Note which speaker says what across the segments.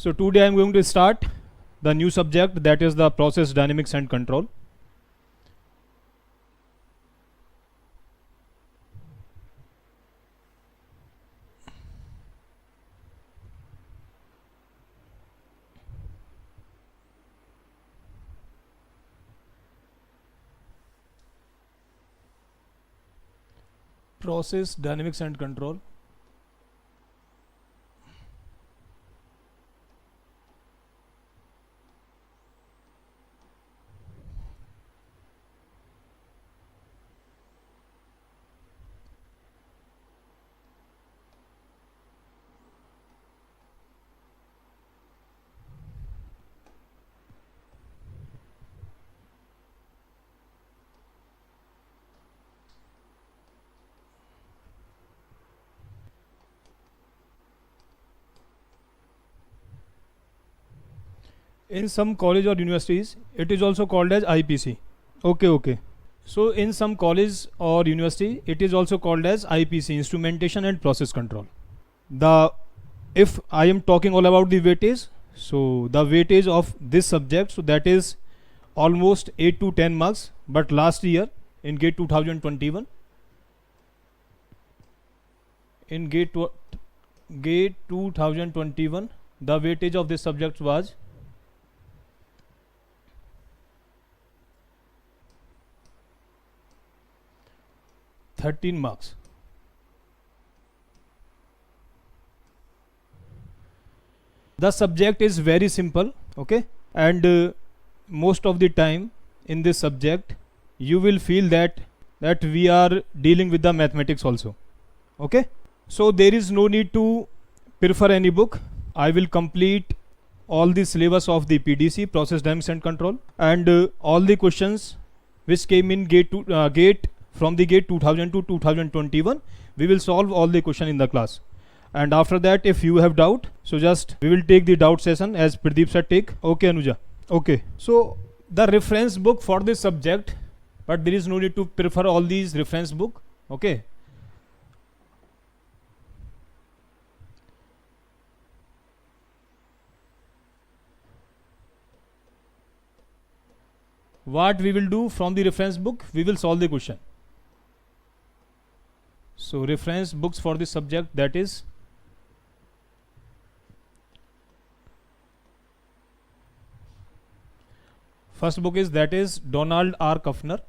Speaker 1: So today I am going to start the new subject, that is the process dynamics and control. Process dynamics and control. In some college or universities, it is also called as IPC. Okay. So in some college or university, it is also called as IPC, Instrumentation and Process Control. If I am talking all about the weightage, so the weightage of this subject, so that is almost 8 to 10 marks. But last year in GATE 2021, in GATE 2021, the weightage of this subject was 13 marks. The subject is very simple, okay, and most of the time in this subject you will feel that we are dealing with the mathematics also, okay. So there is no need to prefer any book. I will complete all the syllabus of the PDC, process dynamics and control, and all the questions which came in GATE from the GATE 2000 to 2021, we will solve all the question in the class. And after that, if you have doubt, so just we will take the doubt session as Pradeep sir take. Okay, Anuja. Okay. So the reference book for this subject, but there is no need to prefer all these reference book. Okay. What we will do from the reference book, we will solve the question. So reference books for this subject, that is first book is Donald R. Kuffner.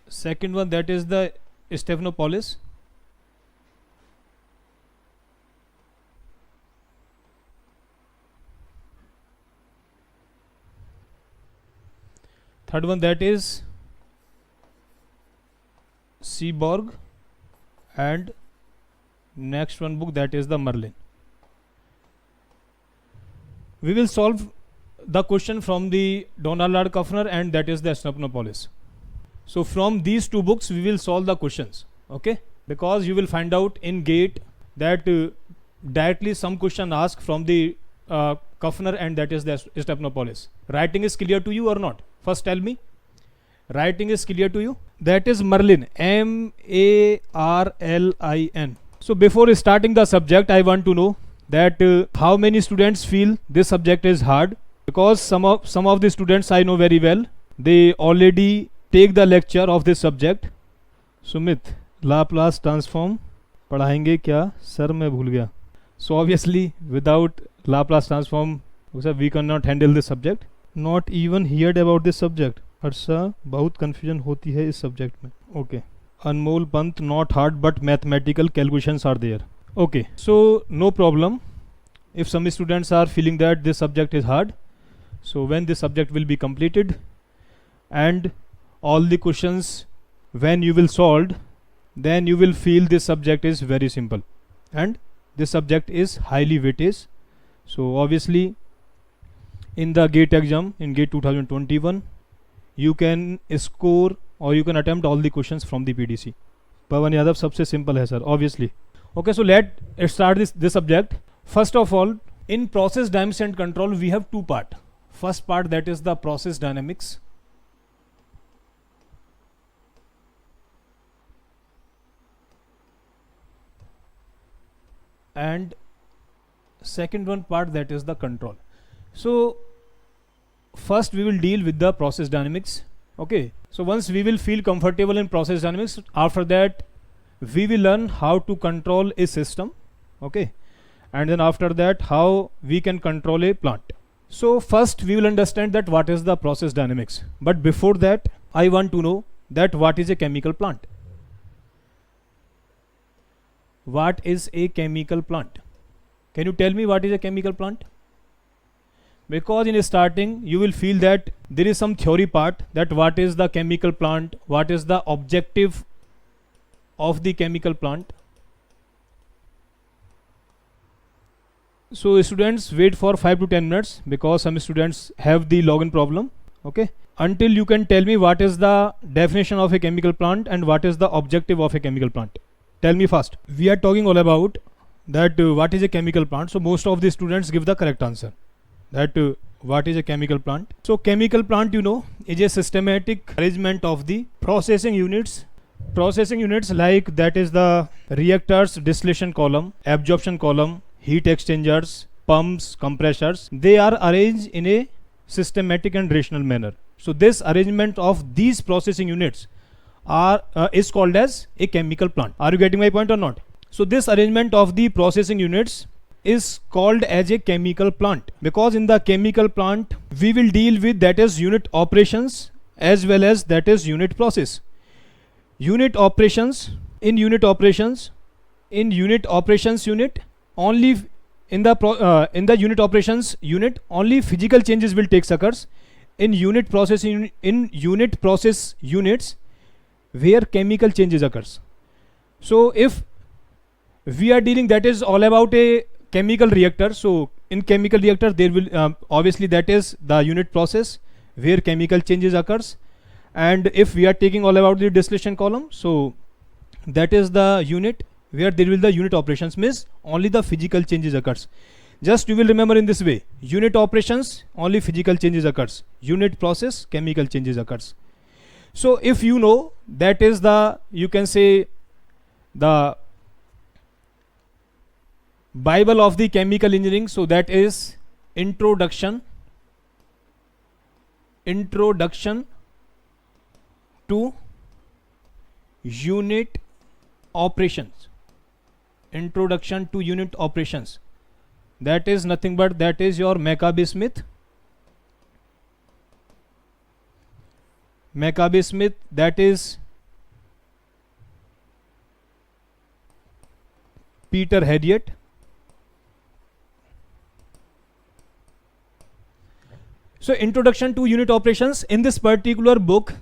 Speaker 1: Second one, that is the Stephanopoulos. Third one, that is Seaborg, and next one book, that is the Merlin. We will solve the question from the Donald R. Kuffner, and that is the Stephanopoulos. So from these two books we will solve the questions, okay, because you will find out in GATE that directly some question asked from the Kuffner, and that is the Stephanopoulos. Writing is clear to you or not? First tell me, writing is clear to you? That is Merlin, M-A-R-L-I-N. So before starting the subject, I want to know that how many students feel this subject is hard, because some of the students I know very well, they already take the lecture of this subject. Sumit, Laplace transform पढ़ाएंगे क्या sir मैं भूल गया. So obviously without Laplace transform we cannot handle this subject. Not even heard about this subject. Harsha, बहुत confusion होती है इस subject में. Okay. Anmol Pant, not hard but mathematical calculations are there. Okay, so no problem if some students are feeling that this subject is hard. So when this subject will be completed and all the questions when you will solve, then you will feel this subject is very simple and this subject is highly weightage. So obviously in the GATE exam in GATE 2021 you can score or you can attempt all the questions from the PDC. Pavan Yadav सबसे simple है sir, obviously. Okay, so let's start this subject. First of all, in process dynamics and control we have two part. first part, that is the process dynamics, and second one part, that is the control. So first we will deal with the process dynamics. Okay, so once we will feel comfortable in process dynamics, after that we will learn how to control a system. Okay, and then after that how we can control a plant. So first we will understand that what is the process dynamics, but before that I want to know that what is a chemical plant. What is a chemical plant? Can you tell me what is a chemical plant? Because in starting you will feel that there is some theory part, that what is the chemical plant, what is the objective of the chemical plant. So students, wait for 5 to 10 minutes because some students have the login problem. Okay, until you can tell me what is the definition of a chemical plant and what is the objective of a chemical plant. Tell me fast. We are talking all about that what is a chemical plant. So most of the students give the correct answer, that what is a chemical plant. So chemical plant, you know, is a systematic arrangement of the processing units like that is the reactors, distillation column, absorption column, heat exchangers, pumps, compressors. They are arranged in a systematic and rational manner. So this arrangement of these processing units is called as a chemical plant. Are you getting my point or not? So this arrangement of the processing units is called as a chemical plant, because in the chemical plant we will deal with that is unit operations as well as that is unit process. Unit operations, in unit operations unit, only in the unit operations unit only physical changes will take occurs. In unit process units where chemical changes occurs. So if we are dealing, that is all about a chemical reactor. So in chemical reactor there will obviously that is the unit process where chemical changes occurs. And if we are taking all about the distillation column, so that is the unit where there will the unit operations, means only the physical changes occurs. Just you will remember in this way: unit operations only physical changes occurs, unit process chemical changes occurs. So if you know, that is the, you can say, the Bible of the chemical engineering. So that is introduction to unit operations. Introduction to unit operations. That is nothing but that is your Maccabi-Smith. That is Peter Harriet. So introduction to unit operations, in this particular book,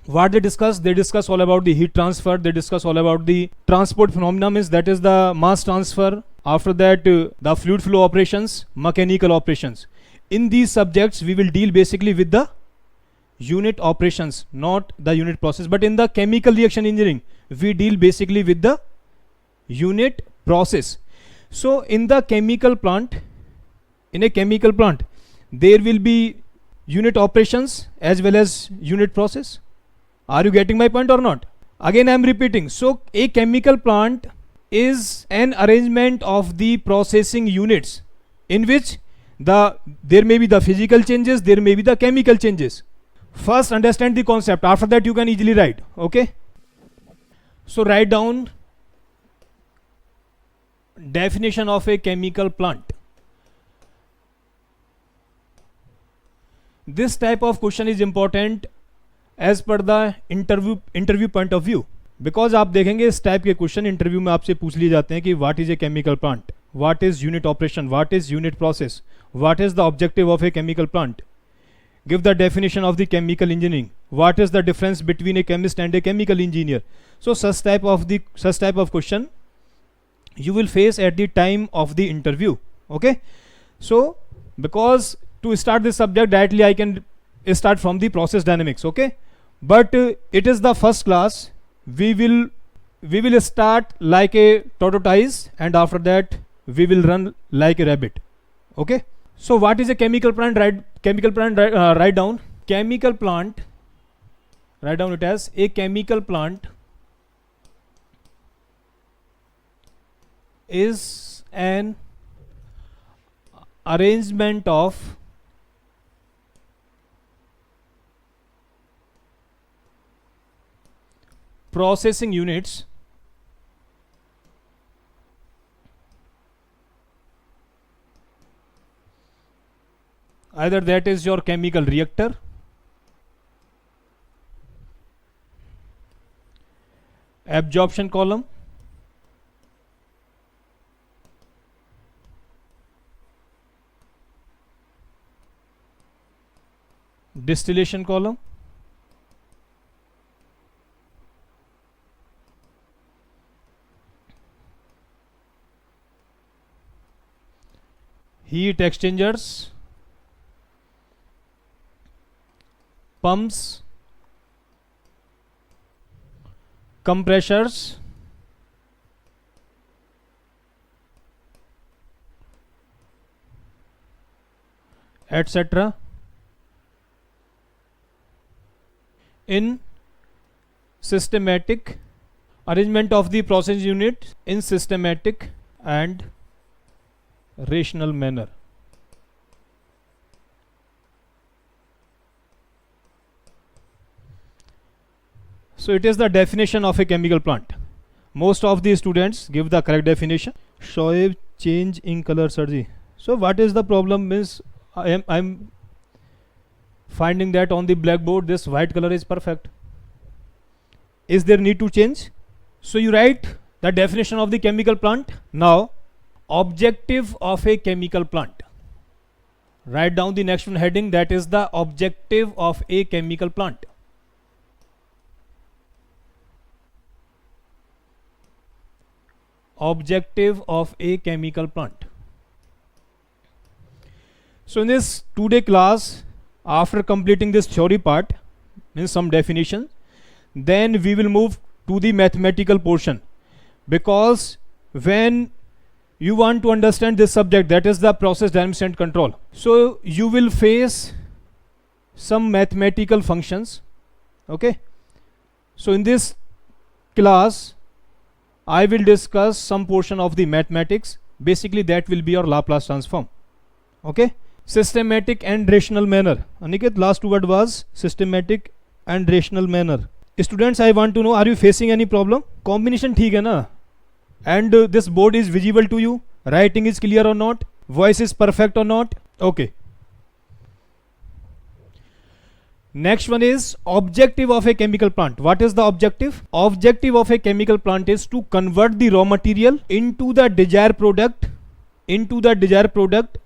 Speaker 1: what they discuss all about the heat transfer, they discuss all about the transport phenomena, means that is the mass transfer. After that the fluid flow operations, mechanical operations. In these subjects we will deal basically with the unit operations, not the unit process. But in the chemical reaction engineering we deal basically with the unit process. So in the chemical plant, there will be unit operations as well as unit process. Are you getting my point or not? Again I am repeating. So a chemical plant is an arrangement of the processing units in which there may be the physical changes, there may be the chemical changes. First understand the concept, after that you can easily write. Okay, so write down definition of a chemical plant. This type of question is important as per the interview point of view, because आप देखेंगे इस type के question interview में आपसे पूछ लिए जाते हैं कि what is a chemical plant, what is unit operation, what is unit process, what is the objective of a chemical plant, give the definition of the chemical engineering, what is the difference between a chemist and a chemical engineer. So such type of question you will face at the time of the interview. Okay, so because to start this subject directly I can start from the process dynamics. Okay, but it is the first class, we will start like a tortoise and after that we will run like a rabbit. Okay, So what is a chemical plant? Write down. Chemical plant, write down it as a chemical plant is an arrangement of processing units either that is your chemical reactor, absorption column, distillation column, heat exchangers, pumps, compressors, etc. in systematic arrangement of the process unit in systematic and rational manner. So it is the definition of a chemical plant. Most of the students give the correct definition. Shoaib, change in color surgery. So what is the problem is I'm finding that on the blackboard this white color is perfect. Is there need to change? So you write the definition of the chemical plant. Now objective of a chemical plant. Write down the next one heading, that is the objective of a chemical plant. Objective of a chemical plant. So in this 2-day class, after completing this theory part, means some definition, then we will move to the mathematical portion, because when you want to understand this subject, that is the process dynamics and control, so you will face some mathematical functions. Okay, so in this class I will discuss some portion of the mathematics. Basically that will be your Laplace transform. Okay, systematic and rational manner. Aniket, last word was systematic and rational manner. Students, I want to know, are you facing any problem? Combination ठीक है ना? And this board is visible to you? Writing is clear or not? Voice is perfect or not? Okay. Next one is objective of a chemical plant. What is the objective? Objective of a chemical plant is to convert the raw material into the desired product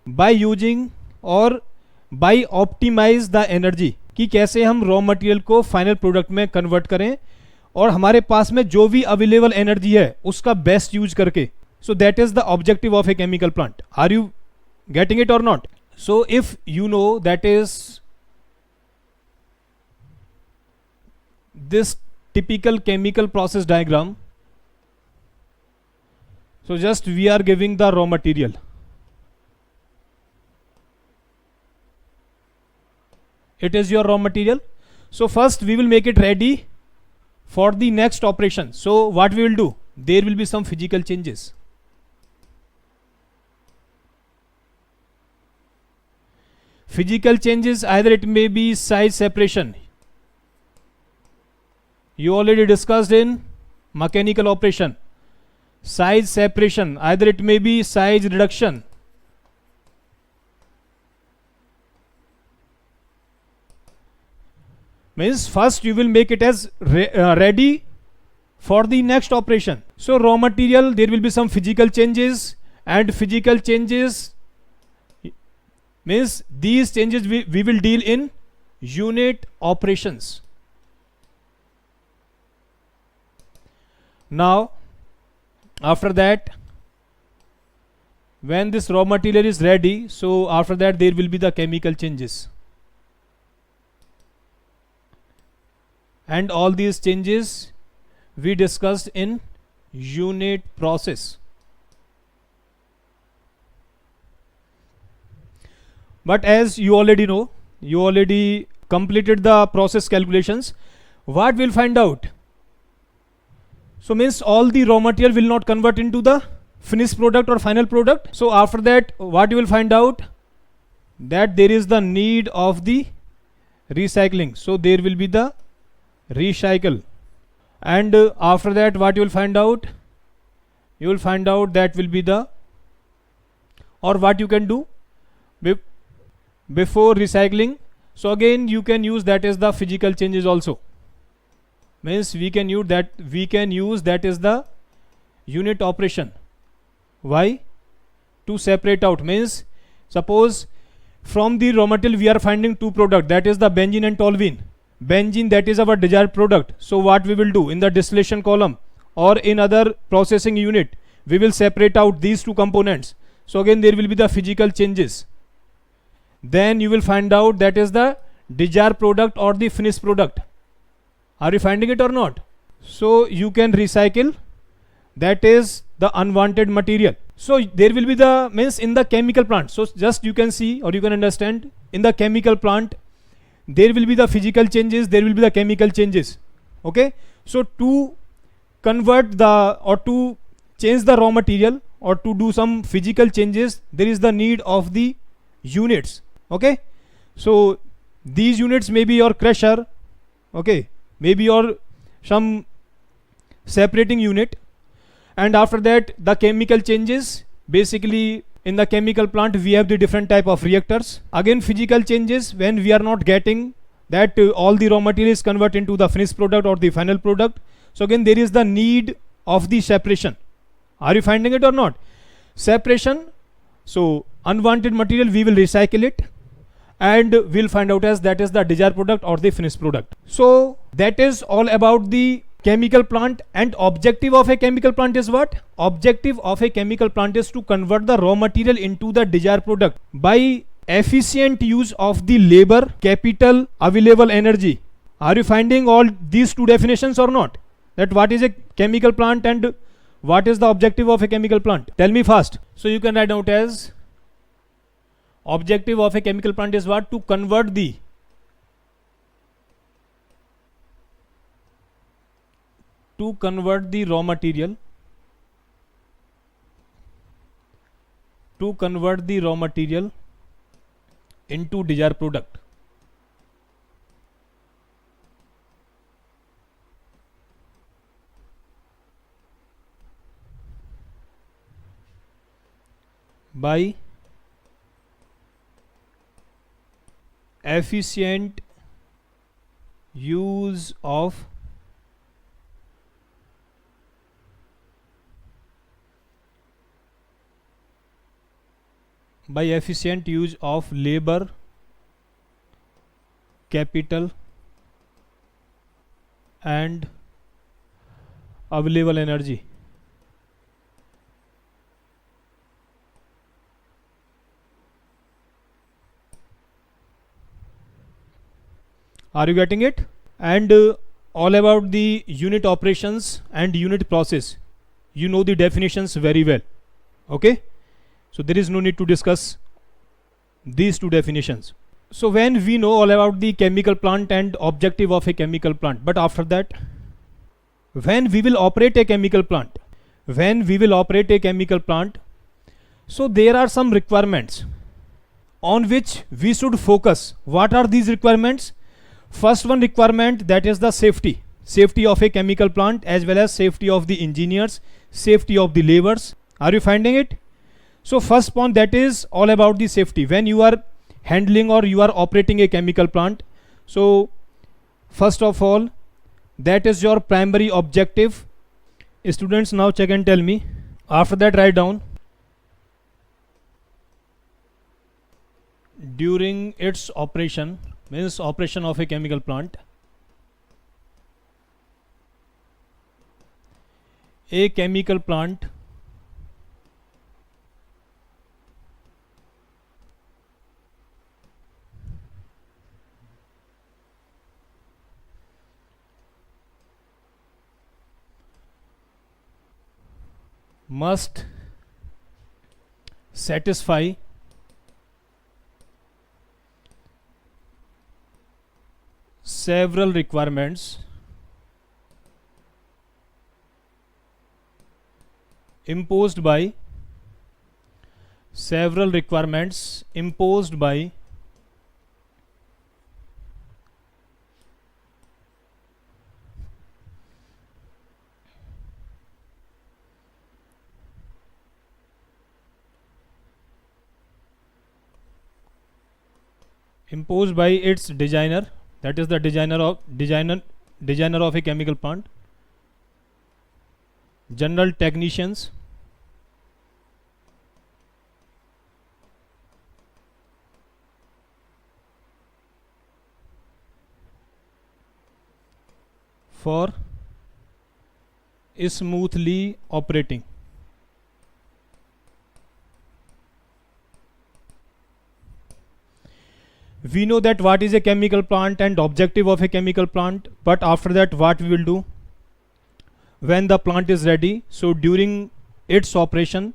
Speaker 1: by using or by optimize the energy. कि कैसे हम raw material को final product में convert करें और हमारे पास में जो भी अवेलेबल एनर्जी है उसका बेस्ट यूज करके. So that is the objective of a chemical plant. Are you getting it or not? So if you know that is this typical chemical process diagram, so just we are giving the raw material. It is your raw material. So first we will make it ready for the next operation. So what we will do, there will be some physical changes. Physical changes, either it may be size separation. You already discussed in mechanical operation. Size separation, either it may be size reduction. Means first you will make it as ready for the next operation. So raw material, there will be some physical changes, and physical changes means these changes we will deal in unit operations. Now after that, when this raw material is ready, so after that there will be the chemical changes, and all these changes we discussed in unit process. But as you already know, you already completed the process calculations, what we'll find out? So means all the raw material will not convert into the finished product or final product. So after that, what you will find out? That there is the need of the recycling. So there will be the recycle. And after that, what you will find out? You will find out that will be the, or what you can do before recycling. So again you can use that as the physical changes also. Means we can use that as the unit operation. Why? To separate out. Means suppose from the raw material we are finding two products, that is the benzene and toluene. Benzene, that is our desired product. So what we will do in the distillation column or in other processing unit, we will separate out these two components. So again there will be the physical changes. Then you will find out that is the desired product or the finished product. Are you finding it or not? So you can recycle, that is the unwanted material. So there will be the, means in the chemical plant. So just you can see or you can understand, in the chemical plant there will be the physical changes, there will be the chemical changes. Okay. So to convert the, or to change the raw material or to do some physical changes, there is the need of the units. Okay. So these units may be your crusher, okay, maybe your some separating unit. And after that the chemical changes, basically in the chemical plant we have the different type of reactors. Again physical changes, when we are not getting that all the raw material is converted into the finished product or the final product. So again there is the need of the separation. Are you finding it or not? Separation. So unwanted material we will recycle it and we'll find out as that is the desired product or the finished product. So that is all about the chemical plant. And objective of a chemical plant is what? Objective of a chemical plant is to convert the raw material into the desired product by efficient use of the labor, capital, available energy. Are you finding all these two definitions or not? That what is a chemical plant and what is the objective of a chemical plant? Tell me fast. So you can write out as objective of a chemical plant is what? To convert the raw material into desired product. By efficient use of labor, capital and available energy. Are you getting it? And all about the unit operations and unit process, you know the definitions very well. Okay. So there is no need to discuss these two definitions. So when we know all about the chemical plant and objective of a chemical plant, but after that, when we will operate a chemical plant, so there are some requirements on which we should focus. What are these requirements? First one requirement, that is the safety of a chemical plant, as well as safety of the engineers, safety of the laborers. Are you finding it? So first point, that is all about the safety when you are handling or you are operating a chemical plant. So first of all, that is your primary objective. Students, now check and tell me. After that, write down during its operation, means operation of a chemical plant, a chemical plant must satisfy several requirements imposed by its designer, that is the designer of a chemical plant, general technicians, for smoothly operating. We know that what is a chemical plant and objective of a chemical plant, but after that what we will do when the plant is ready? So during its operation,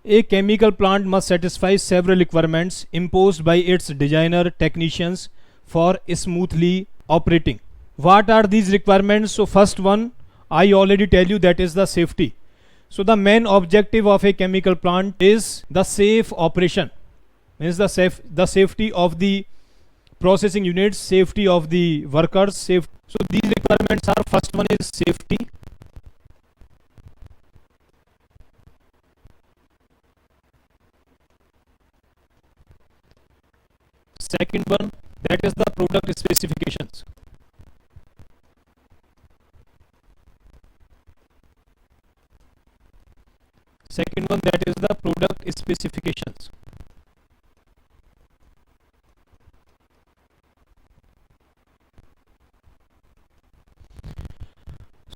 Speaker 1: a chemical plant must satisfy several requirements imposed by its designer technicians for smoothly operating. What are these requirements? So first one, I already tell you, that is the safety. So the main objective of a chemical plant is the safe operation, means the safety of the processing units, safety of the workers, safe. So these requirements are, first one is safety, second one, that is the product specifications, second one, that is the product specifications.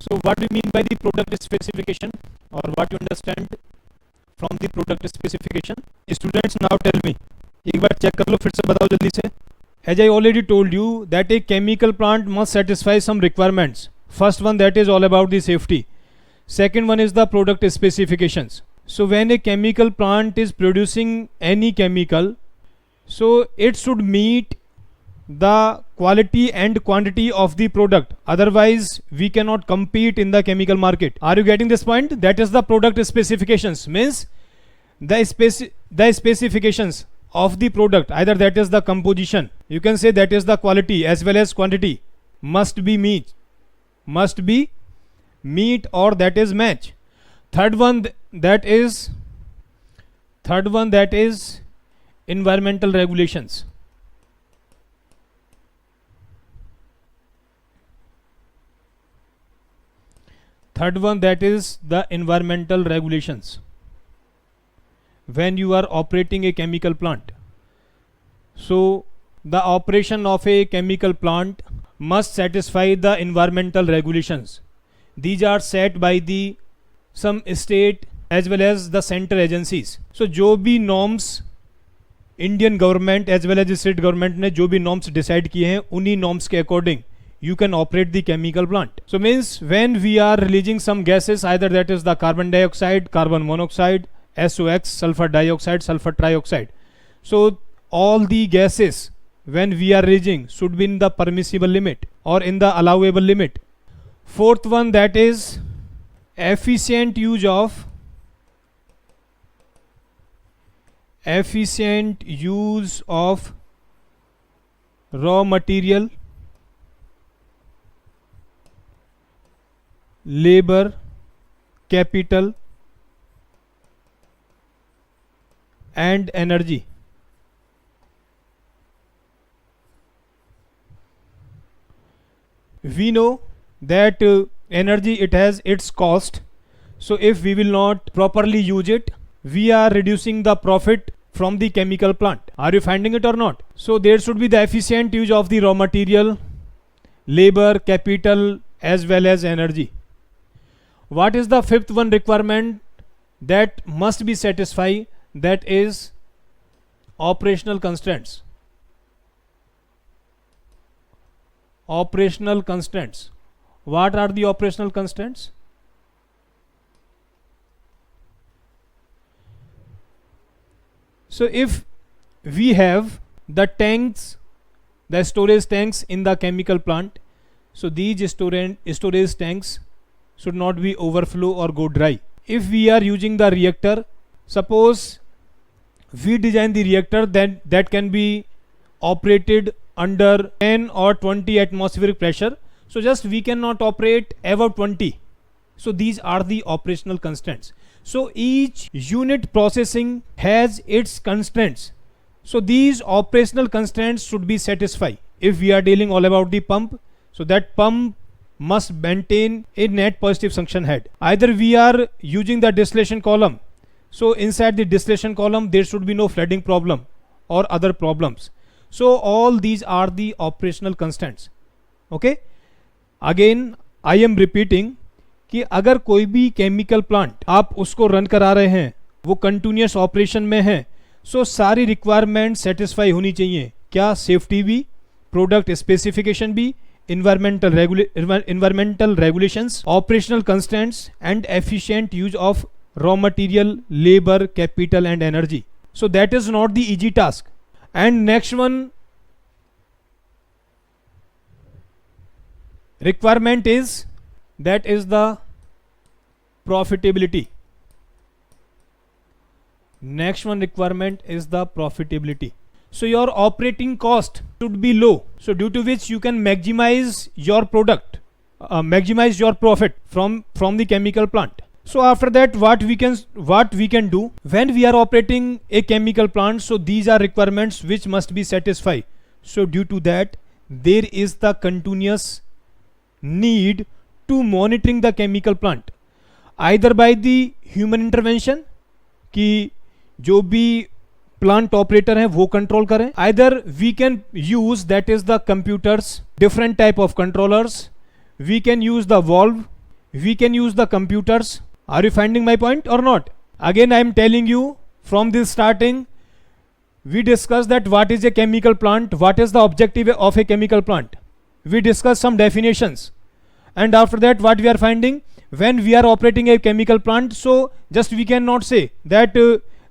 Speaker 1: So what do you mean by the product specification, or what you understand from the product specification? Students, now tell me, एक बार check कर लो, फिर से बताओ जल्दी से. As I already told you that a chemical plant must satisfy some requirements. First one, that is all about the safety. Second one is the product specifications. So when a chemical plant is producing any chemical, so it should meet the quality and quantity of the product, otherwise we cannot compete in the chemical market. Are you getting this point? That is the product specifications, means the specifications of the product, either that is the composition, you can say that is the quality as well as quantity, must be meet or that is match. Third one, that is environmental regulations. Third one, that is the environmental regulations when you are operating a chemical plant. So the operation of a chemical plant must satisfy the environmental regulations. These are set by the some state as well as the center agencies. So जो भी norms Indian government as well as state government ने जो भी norms decide किए हैं, उन्हीं norms के according you can operate the chemical plant. So means when we are releasing some gases, either that is the carbon dioxide, carbon monoxide, SOx, sulfur dioxide, sulfur trioxide. So all the gases when we are releasing should be in the permissible limit or in the allowable limit. Fourth one, that is efficient use of raw material, labor, capital and energy. We know that energy, it has its cost. So if we will not properly use it, we are reducing the profit from the chemical plant. Are you finding it or not? So there should be the efficient use of the raw material, labor, capital as well as energy. What is the fifth one requirement that must be satisfied? That is operational constraints. Operational constraints. What are the operational constraints? So if we have the tanks the storage tanks in the chemical plant. So these storage tanks should not be overflow or go dry. If we are using the reactor, suppose we design the reactor that can be operated under 10 or 20 atmospheric pressure, so just we cannot operate above 20. So these are the operational constraints. So each unit processing has its constraints. So these operational constraints should be satisfied. If we are dealing all about the pump, so that pump must maintain a net positive suction head. Either we are using the distillation column, so inside the distillation column there should be no flooding problem or other problems. So all these are the operational constraints. Okay, again I am repeating कि अगर कोई भी chemical plant आप उसको run करा रहे हैं, वो कंटिन्यूस ऑपरेशन में है, सो सारी रिक्वायरमेंट सेटिस्फाई होनी चाहिए. क्या? सेफ्टी भी, प्रोडक्ट स्पेसिफिकेशन भी, environmental regulations, operational constraints, and efficient use of raw material, labor, capital and energy. So that is not the easy task. And next one requirement is, that is the profitability. Next one requirement is the profitability. So your operating cost should be low, so due to which you can maximize your product, maximize your profit from the chemical plant. So after that, what we can do when we are operating a chemical plant, so these are requirements which must be satisfied. So due to that, there is the continuous need to monitoring the chemical plant, either by the human intervention कि जो भी plant operator है वो control करें, either we can use, that is the computers, different type of controllers, we can use the valve, we can use the computers. Are you finding my point or not? Again I am telling you from this starting, we discussed that what is a chemical plant, what is the objective of a chemical plant, we discussed some definitions, and after that what we are finding, when we are operating a chemical plant, so just we cannot say that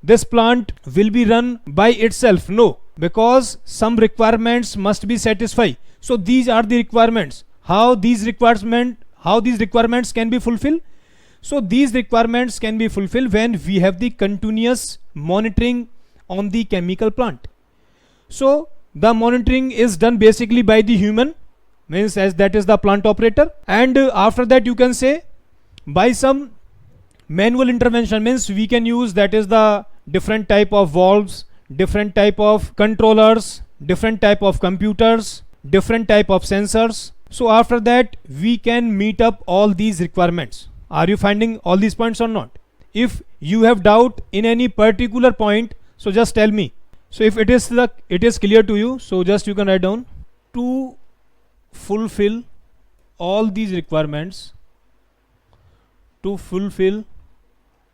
Speaker 1: this plant will be run by itself. No, because some requirements must be satisfied. So these are the requirements. How these requirements can be fulfilled? So these requirements can be fulfilled when we have the continuous monitoring on the chemical plant. So the monitoring is done basically by the human, means as that is the plant operator, and after that you can say by some manual intervention, means we can use, that is the different type of valves, different type of controllers, different type of computers, different type of sensors. So after that we can meet up all these requirements. Are you finding all these points or not? If you have doubt in any particular point, so just tell me. So if it is clear to you, so just you can write down, to fulfill all these requirements, to fulfill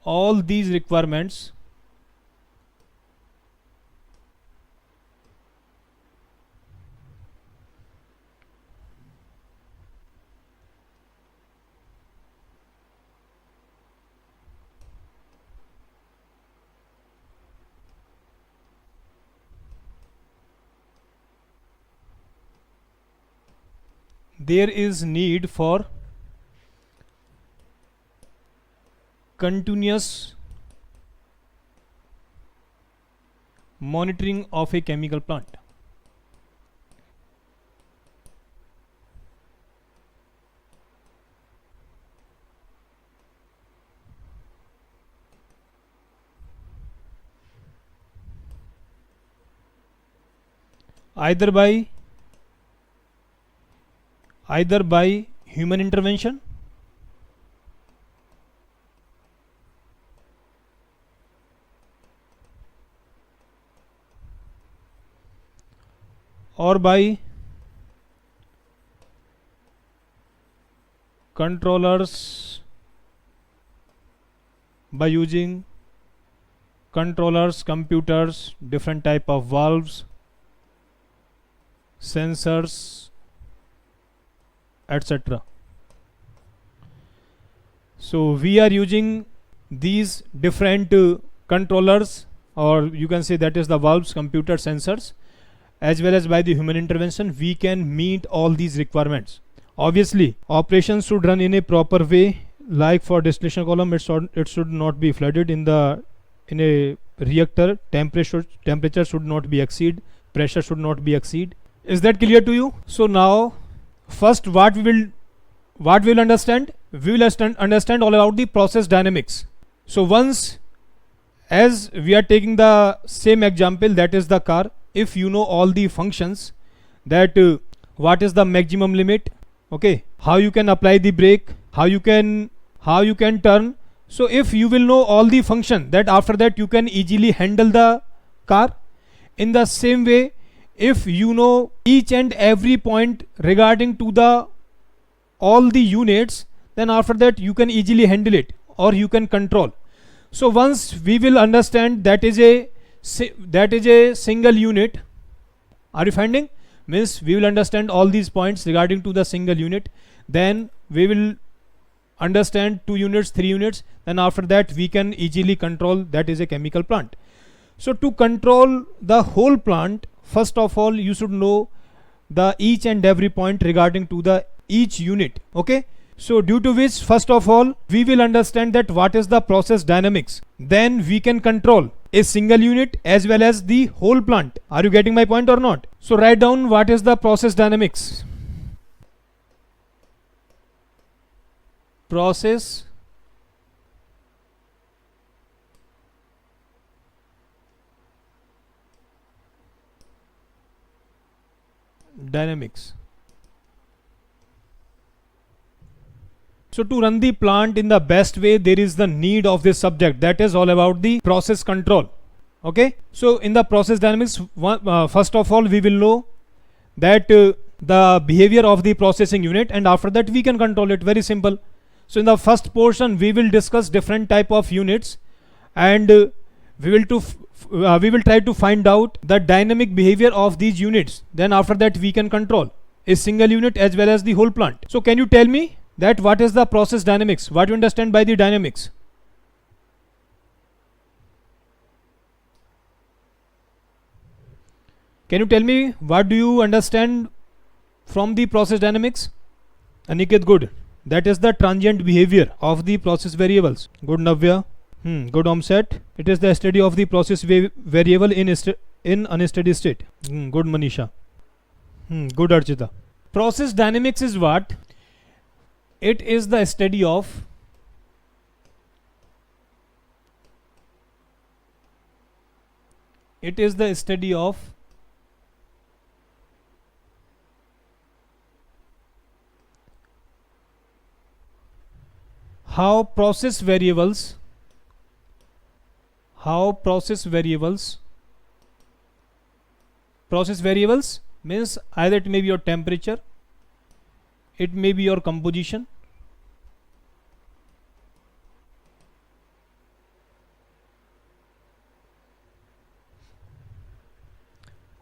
Speaker 1: all these requirements, there is need for continuous monitoring of a chemical plant. Either by human intervention, or by controllers, by using controllers, computers, different type of valves, sensors, etc. So we are using these different controllers, or you can say that is the valves, computer, sensors, as well as by the human intervention, we can meet all these requirements. Obviously, operations should run in a proper way. Like for distillation column, it should not be flooded in a reactor. Temperature should not be exceed. Pressure should not be exceed. Is that clear to you? So now, first, what we will understand? We will understand all about the process dynamics. So once, as we are taking the same example, that is the car. If you know all the functions, that what is the maximum limit, okay, how you can apply the brake, how you can turn. So if you will know all the function, that after that you can easily handle the car. In the same way, if you know each and every point regarding to all the units, then after that you can easily handle it, or you can control. So once we will understand that is a single unit. Are you finding? Means we will understand all these points regarding to the single unit. Then we will understand 2 units, 3 units. Then after that we can easily control, that is a chemical plant. So to control the whole plant, first of all you should know the each and every point regarding to the each unit. Okay. So due to which, first of all, we will understand that what is the process dynamics. Then we can control a single unit as well as the whole plant. Are you getting my point or not? So write down what is the process dynamics. Process dynamics. So to run the plant in the best way, there is the need of this subject, that is all about the process control. Okay. So in the process dynamics, first of all we will know that the behavior of the processing unit, and after that we can control it. Very simple. So in the first portion we will discuss different type of units, and we will try to find out the dynamic behavior of these units. Then after that we can control a single unit as well as the whole plant. So can you tell me that what is the process dynamics? What do you understand by the dynamics? Can you tell me what do you understand from the process dynamics? Aniket, good. That is the transient behavior of the process variables. Good, Navya. Good, Omset. It is the study of the process variable in unsteady state. Good, Manisha. Good, Archita. Process dynamics is what? It is the study of how process variables means either it may be your temperature, it may be your composition,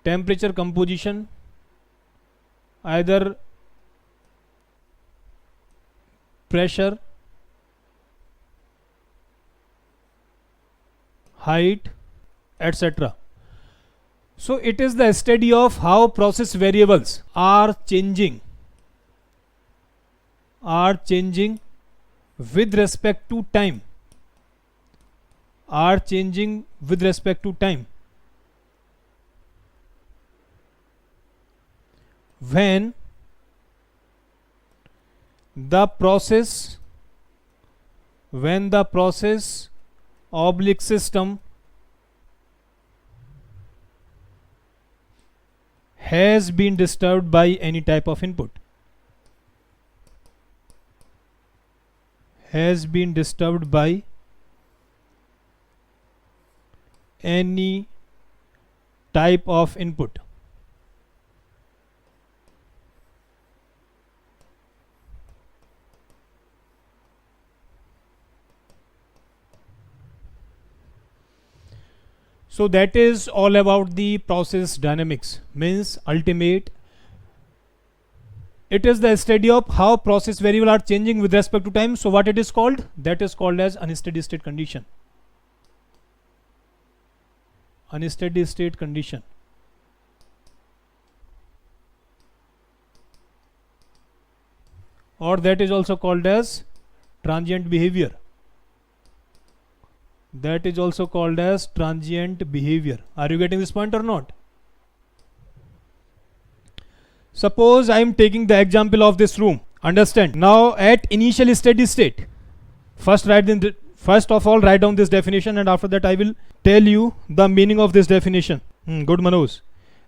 Speaker 1: temperature, composition, either pressure, height, etc. So it is the study of how process variables are changing with respect to time. When the process oblique system has been disturbed by any type of input. Has been disturbed by any type of input. So that is all about the process dynamics. Means ultimate, it is the study of how process variables are changing with respect to time. So what it is called? That is called as unsteady state condition. Unsteady state condition. or that is also called as transient behavior. That is also called as transient behavior. Are you getting this point or not? Suppose I am taking the example of this room. Understand? Now at initial steady state, first of all write down this definition, and after that I will tell you the meaning of this definition. Good Manoj.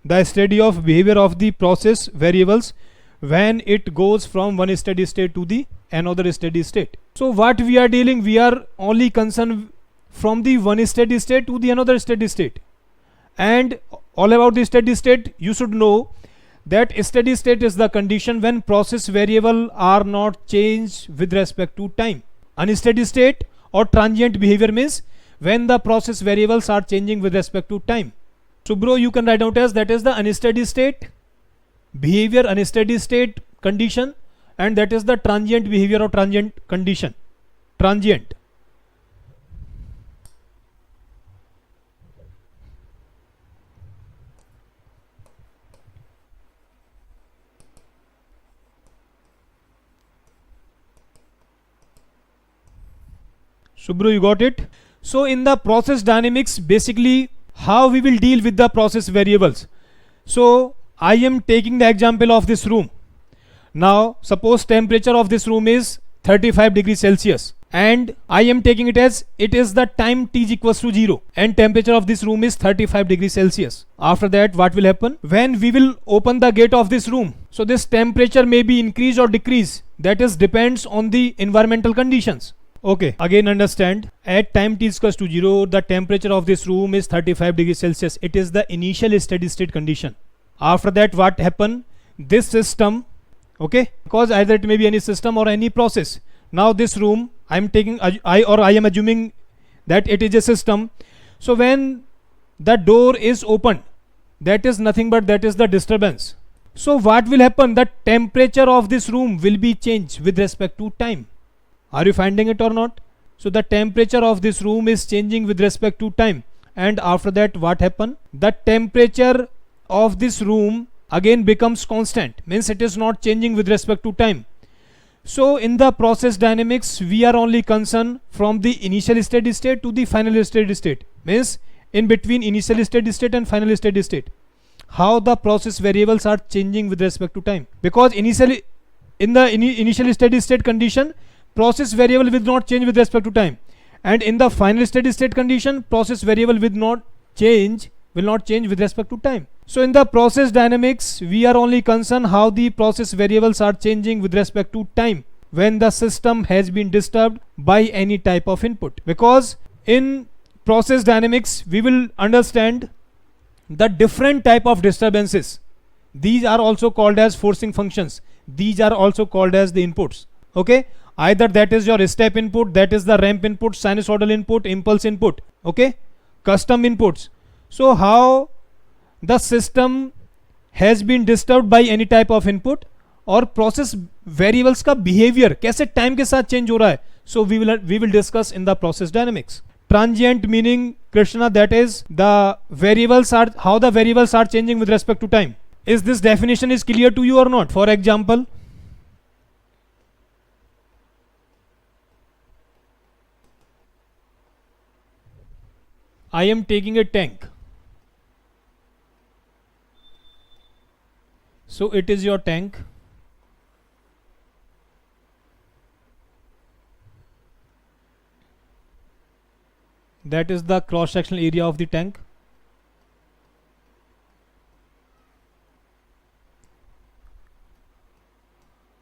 Speaker 1: The study of behavior of the process variables when it goes from one steady state to the another steady state. So what we are dealing, we are only concerned from the one steady state to the another steady state. And all about the steady state, you should know that steady state is the condition when process variable are not changed with respect to time. Unsteady state or transient behavior means when the process variables are changing with respect to time. So bro, you can write out as that is the unsteady state behavior, unsteady state condition, and that is the transient behavior or transient condition. Transient. Subro, you got it? So in the process dynamics, basically how we will deal with the process variables. So I am taking the example of this room. Now suppose temperature of this room is 35 degrees Celsius, and I am taking it as it is the time t is equals to 0 and temperature of this room is 35 degrees Celsius. After that what will happen? When we will open the gate of this room, so this temperature may be increase or decrease, that is depends on the environmental conditions. Okay, again understand, at time t is equals to 0, the temperature of this room is 35 degrees Celsius. It is the initial steady state condition. After that what happen? This system, okay, because either it may be any system or any process. Now this room, I am assuming that it is a system. So when the door is opened, that is nothing but that is the disturbance. So what will happen? The temperature of this room will be changed with respect to time. Are you finding it or not? So the temperature of this room is changing with respect to time, and after that what happen? The temperature of this room again becomes constant, means it is not changing with respect to time. So in the process dynamics, we are only concerned from the initial steady state to the final steady state, means in between initial steady state and final steady state, how the process variables are changing with respect to time. Because initially in the initial steady state condition, process variable will not change with respect to time, and in the final steady state condition, process variable will not change with respect to time. So in the process dynamics, we are only concerned how the process variables are changing with respect to time when the system has been disturbed by any type of input. Because in process dynamics, we will understand the different type of disturbances. These are also called as forcing functions. These are also called as the inputs. Okay, either that is your step input, that is the ramp input, sinusoidal input, impulse input, okay, custom inputs. So how the system has been disturbed by any type of input, और process variables का behavior कैसे time के साथ change हो रहा है, so we will discuss in the process dynamics. Transient meaning, Krishna, that is the variables are how the variables are changing with respect to time. Is this definition is clear to you or not? For example, I am taking a tank. So it is your tank. That is the cross sectional area of the tank.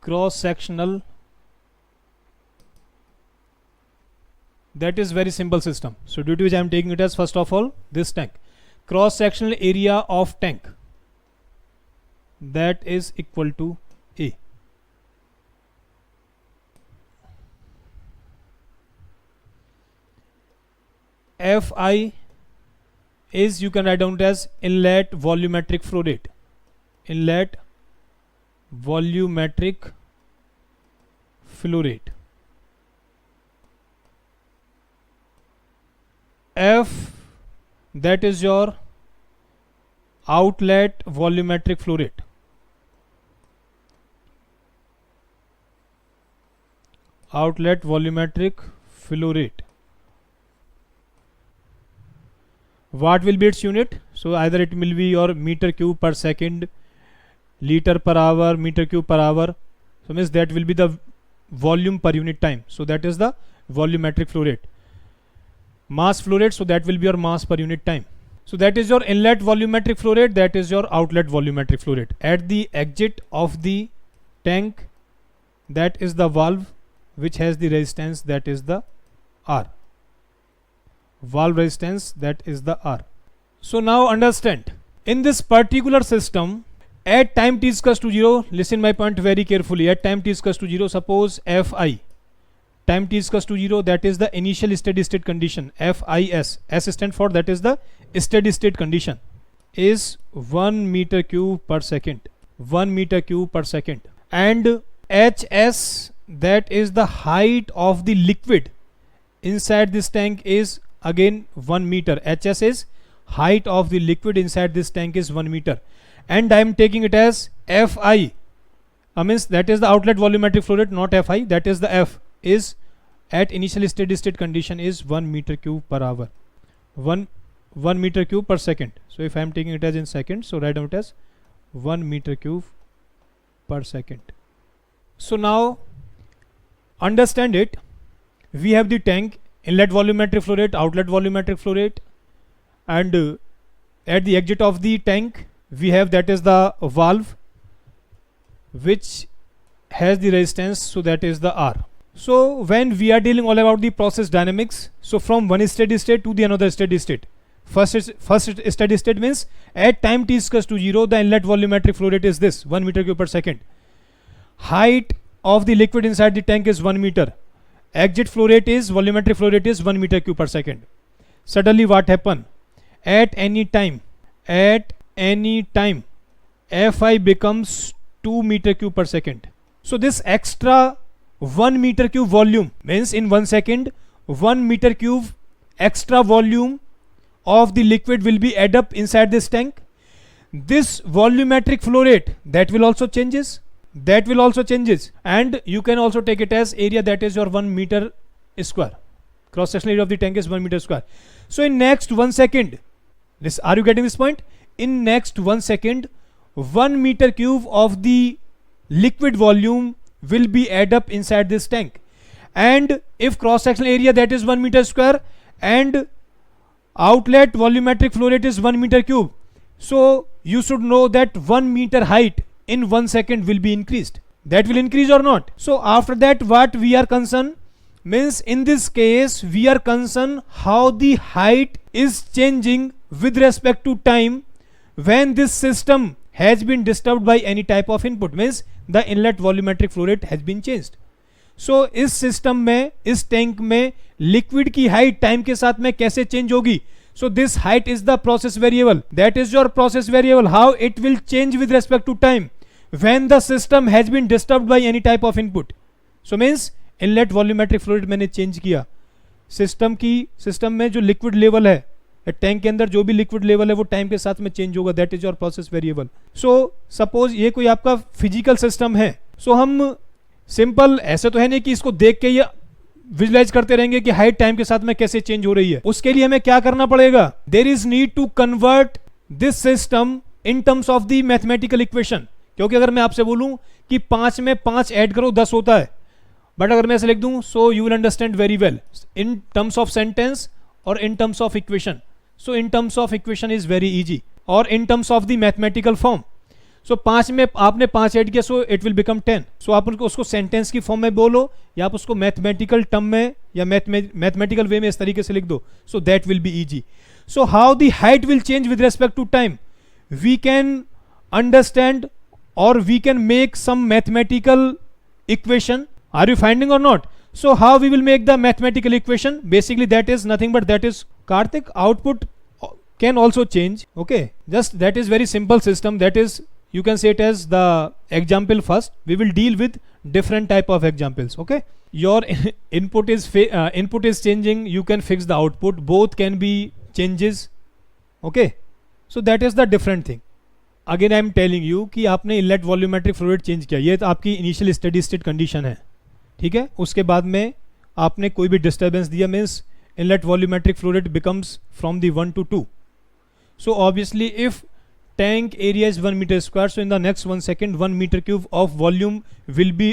Speaker 1: Cross sectional, that is very simple system. So due to which I am taking it as first of all this tank. Cross sectional area of tank, that is equal to A. Fi is, you can write down it as inlet volumetric flow rate. Inlet volumetric flow rate. F, that is your outlet volumetric flow rate. outlet volumetric flow rate. What will be its unit? So either it will be your meter cube per second, liter per hour, meter cube per hour. So means that will be the volume per unit time. So that is the volumetric flow rate. Mass flow rate, so that will be your mass per unit time. So that is your inlet volumetric flow rate, that is your outlet volumetric flow rate. At the exit of the tank, that is the valve which has the resistance, that is the R. Valve resistance, that is the R. So now understand, in this particular system, at time t is equals to 0, listen my point very carefully, at time t is equals to 0, suppose Fi, time t is equals to 0, that is the initial steady state condition, FIS, S stand for, that is the steady state condition, is 1 meter cube per second, 1 meter cube per second, and HS, that is the height of the liquid inside this tank, is again 1 meter. HS is height of the liquid inside this tank is 1 meter, and I am taking it as Fi, means that is the outlet volumetric flow rate, not Fi, that is the F, is at initial steady state condition is 1 meter cube per hour, 1 meter cube per second. So if I am taking it as in seconds, so write down it as 1 meter cube per second. So now understand it, we have the tank, inlet volumetric flow rate, outlet volumetric flow rate, and at the exit of the tank we have, that is the valve which has the resistance, so that is the R. So when we are dealing all about the process dynamics, so from one steady state to the another steady state, first steady state means at time t is equals to 0, the inlet volumetric flow rate is this 1 meter cube per second, height of the liquid inside the tank is 1 meter, exit flow rate is, volumetric flow rate is 1 meter cube per second. Suddenly what happen, at any time Fi becomes 2 meter cube per second. So this extra 1 meter cube volume means in 1 second 1 meter cube extra volume of the liquid will be add up inside this tank. This volumetric flow rate, that will also changes, and you can also take it as area, that is your 1 meter square, cross sectional area of the tank is 1 meter square. So in next 1 second, this, are you getting this point? In next 1 second 1 meter cube of the liquid volume will be add up inside this tank, and if cross sectional area that is 1 meter square and outlet volumetric flow rate is 1 meter cube, so you should know that 1 meter height in 1 second will be increased, that will increase or not. So after that what we are concerned means, in this case we are concerned how the height is changing with respect to time when this system has been disturbed by any type of input, means the inlet volumetric flow rate has been changed. So इस system में, इस tank में liquid की height time के साथ में कैसे change होगी? So this height is the process variable, that is your process variable, how it will change with respect to time when the system has been disturbed by any type of input. So means inlet volumetric fluid मैंने change किया, system में जो liquid level है, tank के अंदर जो भी liquid level है वो टाइम के साथ में चेंज होगा, that is your process variable. So suppose ये कोई आपका फिजिकल सिस्टम है, सो हम सिंपल ऐसे तो है नहीं कि इसको देख के ये विजुलाइज करते रहेंगे कि हाइट टाइम के साथ में कैसे चेंज हो रही है. उसके लिए हमें क्या करना पड़ेगा, there is need to convert this system in terms of the mathematical equation. क्योंकि अगर मैं आपसे बोलूं कि 5 में 5 ऐड करो 10 होता है, बट अगर मैं ऐसे लिख दूं, so you will understand very well in terms of sentence or in terms of equation. So in terms of equation is very easy, और in terms of the mathematical form, so 5 में आपने 5 add किया, so it will become 10. So आप उनको उसको sentence की form में बोलो या आप उसको मैथमेटिकल टर्म में या मैथमेटिकल वे में इस तरीके से लिख दो, so that will be easy. So how the height will change with respect to time, we can understand or we can make some mathematical equation. Are you finding or not? So how we will make the mathematical equation? Basically that is nothing but that is Karthik, output can also change. Okay, just that is very simple system. That is, you can say it as the example first. We will deal with different type of examples. Okay, your input is changing, you can fix the output, both can be changes. Okay, so that is the different thing. Again I am telling you कि आपने inlet volumetric flow rate change किया, ये तो आपकी initial steady state condition है. ठीक है, उसके बाद में आपने कोई भी डिस्टर्बेंस दिया, means inlet volumetric flow rate becomes from the 1 to 2. So obviously if tank area is 1 meter square, so in the next 1 second 1 meter cube of volume will be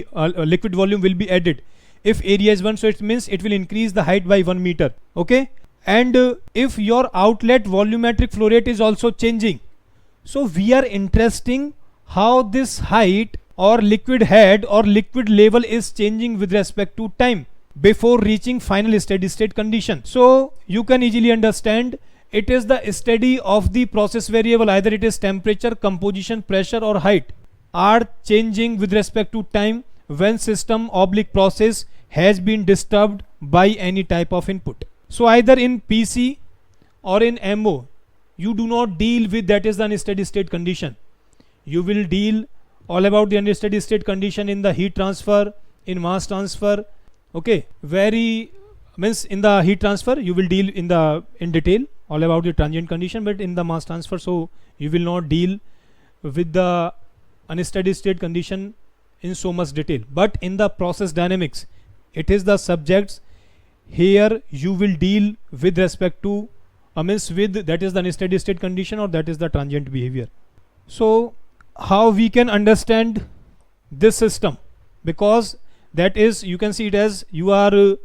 Speaker 1: liquid volume will be added. If area is 1, so it means it will increase the height by 1 meter. Okay, and if your outlet volumetric flow rate is also changing, so we are interesting how this height or liquid head or liquid level is changing with respect to time before reaching final steady state condition. So you can easily understand it is the study of the process variable, either it is temperature, composition, pressure or height are changing with respect to time when system oblique process has been disturbed by any type of input. So either in PC or in MO you do not deal with that is the unsteady state condition. You will deal all about the unsteady state condition in the heat transfer, in mass transfer. Okay, very means in the heat transfer you will deal in detail all about the transient condition, but in the mass transfer so you will not deal with the unsteady state condition in so much detail. But in the process dynamics it is the subjects here you will deal with respect to means with that is the unsteady state condition or that is the transient behavior. So how we can understand this system, because that is you can see it as you are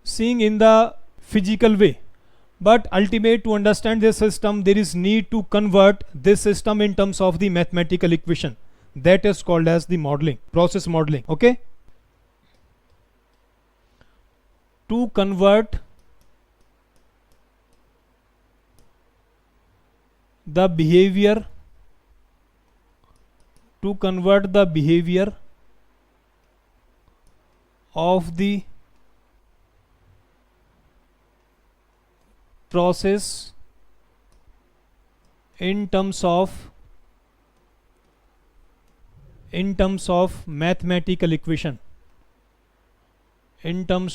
Speaker 1: seeing in the physical way, but ultimate to understand this system there is need to convert this system in terms of the mathematical equation, that is called as the modeling, process modeling. Okay, to convert the behavior of the process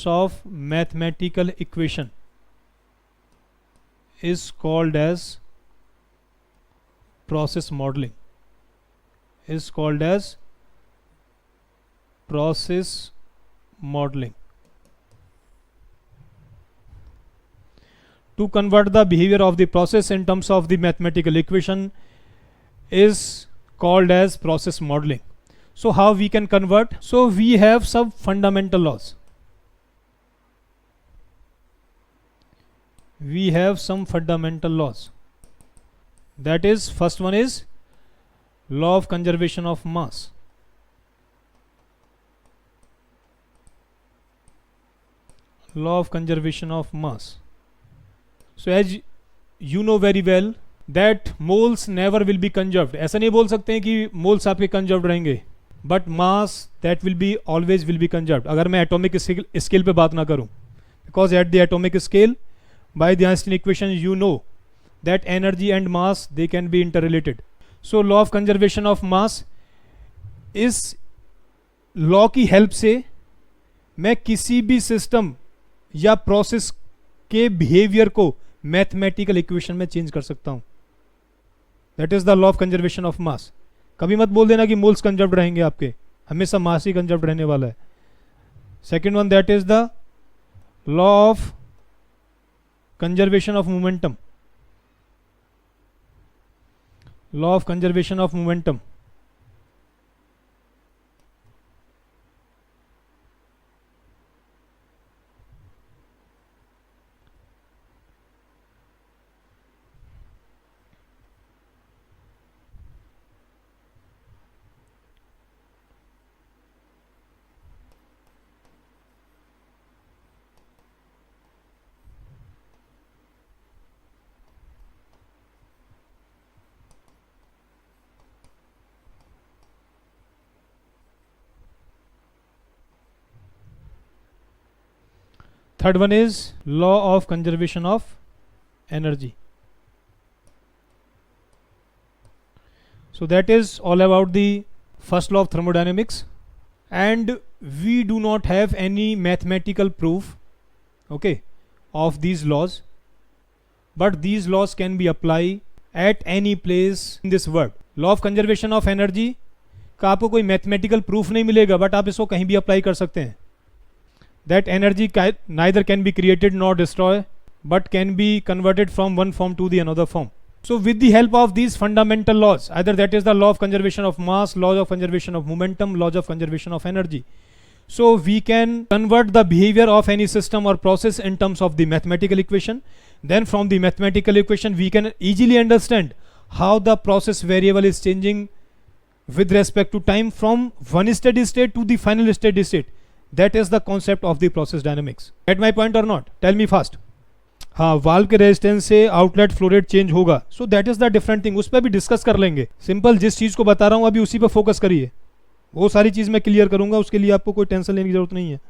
Speaker 1: in terms of mathematical equation, is called as process modeling, To convert the behavior of the process in terms of the mathematical equation is called as process modeling. So how we can convert? So we have some fundamental laws. That is, first one is law of conservation of mass. So as you know very well that moles never will be conserved. ऐसा नहीं बोल सकते हैं कि moles आपके conserved रहेंगे, but mass that will be always will be conserved. अगर मैं atomic scale पे बात ना करूं, because at the atomic scale by the Einstein equation you know that energy and mass they can be interrelated. So law of conservation of mass इस law की help से मैं किसी भी सिस्टम या प्रोसेस के बिहेवियर को मैथमेटिकल इक्वेशन में चेंज कर सकता हूं. That is the law of conservation of मास. कभी मत बोल देना कि मोल्स कंजर्व्ड रहेंगे आपके, हमेशा मास ही कंजर्व्ड रहने वाला है. Second one, that is the law of conservation of momentum. Law of conservation of momentum Third one is law of conservation of energy. So that is all about the first law of thermodynamics, and we do not have any mathematical proof, okay, of these laws, but these laws can be applied at any place in this world. Law of conservation of energy का आपको कोई mathematical proof नहीं मिलेगा, but आप इसको कहीं भी apply कर सकते हैं. that energy neither can be created nor destroyed, but can be converted from one form to the another form. So with the help of these fundamental laws, either that is the law of conservation of mass, laws of conservation of momentum, laws of conservation of energy, so we can convert the behavior of any system or process in terms of the mathematical equation. Then from the mathematical equation we can easily understand how the process variable is changing with respect to time from one steady state to the final steady state. That is the concept of the process dynamics. Get my point or not? Tell me fast. हाँ, valve के resistance से outlet flow rate change होगा, सो that is the different thing. उस पर भी discuss कर लेंगे. Simple जिस चीज को बता रहा हूँ अभी उसी पर फोकस करिए. वो सारी चीज मैं क्लियर करूंगा, उसके लिए आपको कोई टेंशन लेने की जरूरत नहीं है.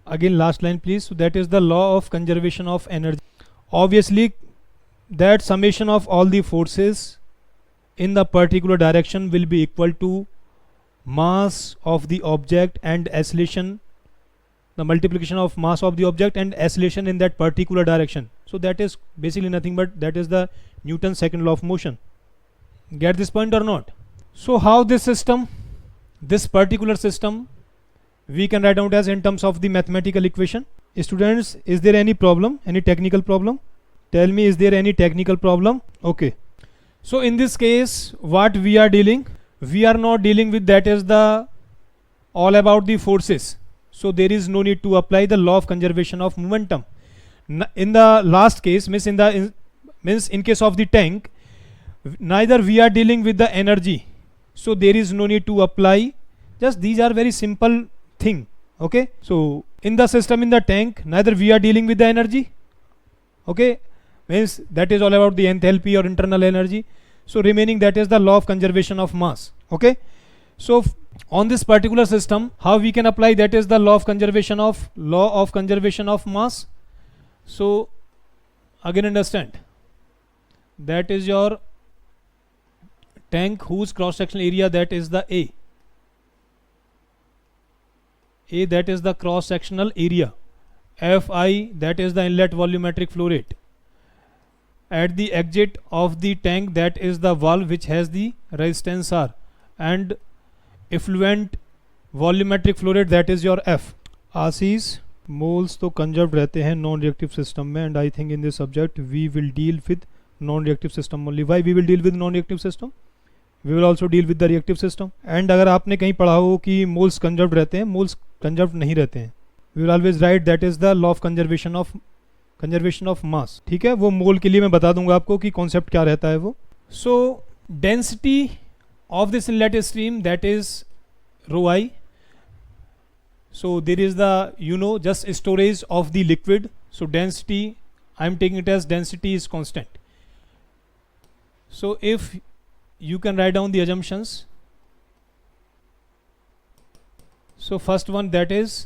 Speaker 1: Again last line please. So that is the law of conservation of energy. Obviously that summation of all the forces in the particular direction will be equal to mass of the object and acceleration, the multiplication of mass of the object and acceleration in that particular direction. So that is basically nothing but that is the Newton's second law of motion. Get this point or not? So how this system, this particular system, we can write out as in terms of the mathematical equation. Students, is there any problem, any technical problem? Tell me, is there any technical problem? Okay. So in this case what we are dealing, we are not dealing with that is the all about the forces, so there is no need to apply the law of conservation of momentum. In the last case means in case of the tank, neither we are dealing with the energy, so there is no need to apply. Just these are very simple thing. Okay, so in the system, in the tank, neither we are dealing with the energy. Okay, means that is all about the enthalpy or internal energy. So remaining that is the law of conservation of mass. Okay, so on this particular system how we can apply that is the law of conservation of mass. So again understand, that is your tank whose cross sectional area, that is the A, that is the cross sectional area. Fi, that is the inlet volumetric flow rate. At the exit of the tank, that is the valve which has the resistance R, and effluent volumetric flow rate, that is your F. Ashish, moles तो conserved रहते हैं non reactive system में, and I think in this subject we will deal with non reactive system only. Why we will deal with non reactive system? We will also deal with the reactive system. And अगर आपने कहीं पढ़ा हो कि moles conserved रहते हैं, moles conserved नहीं रहते हैं. We will always write that is the law of conservation of mass. ठीक है, वो मोल के लिए मैं बता दूंगा आपको कि कॉन्सेप्ट क्या रहता है वो. So density of this inlet stream, that is rho i. So there is the just storage of the liquid. So density, I am taking it as density is constant. So if you can write down the assumptions. So first one, that is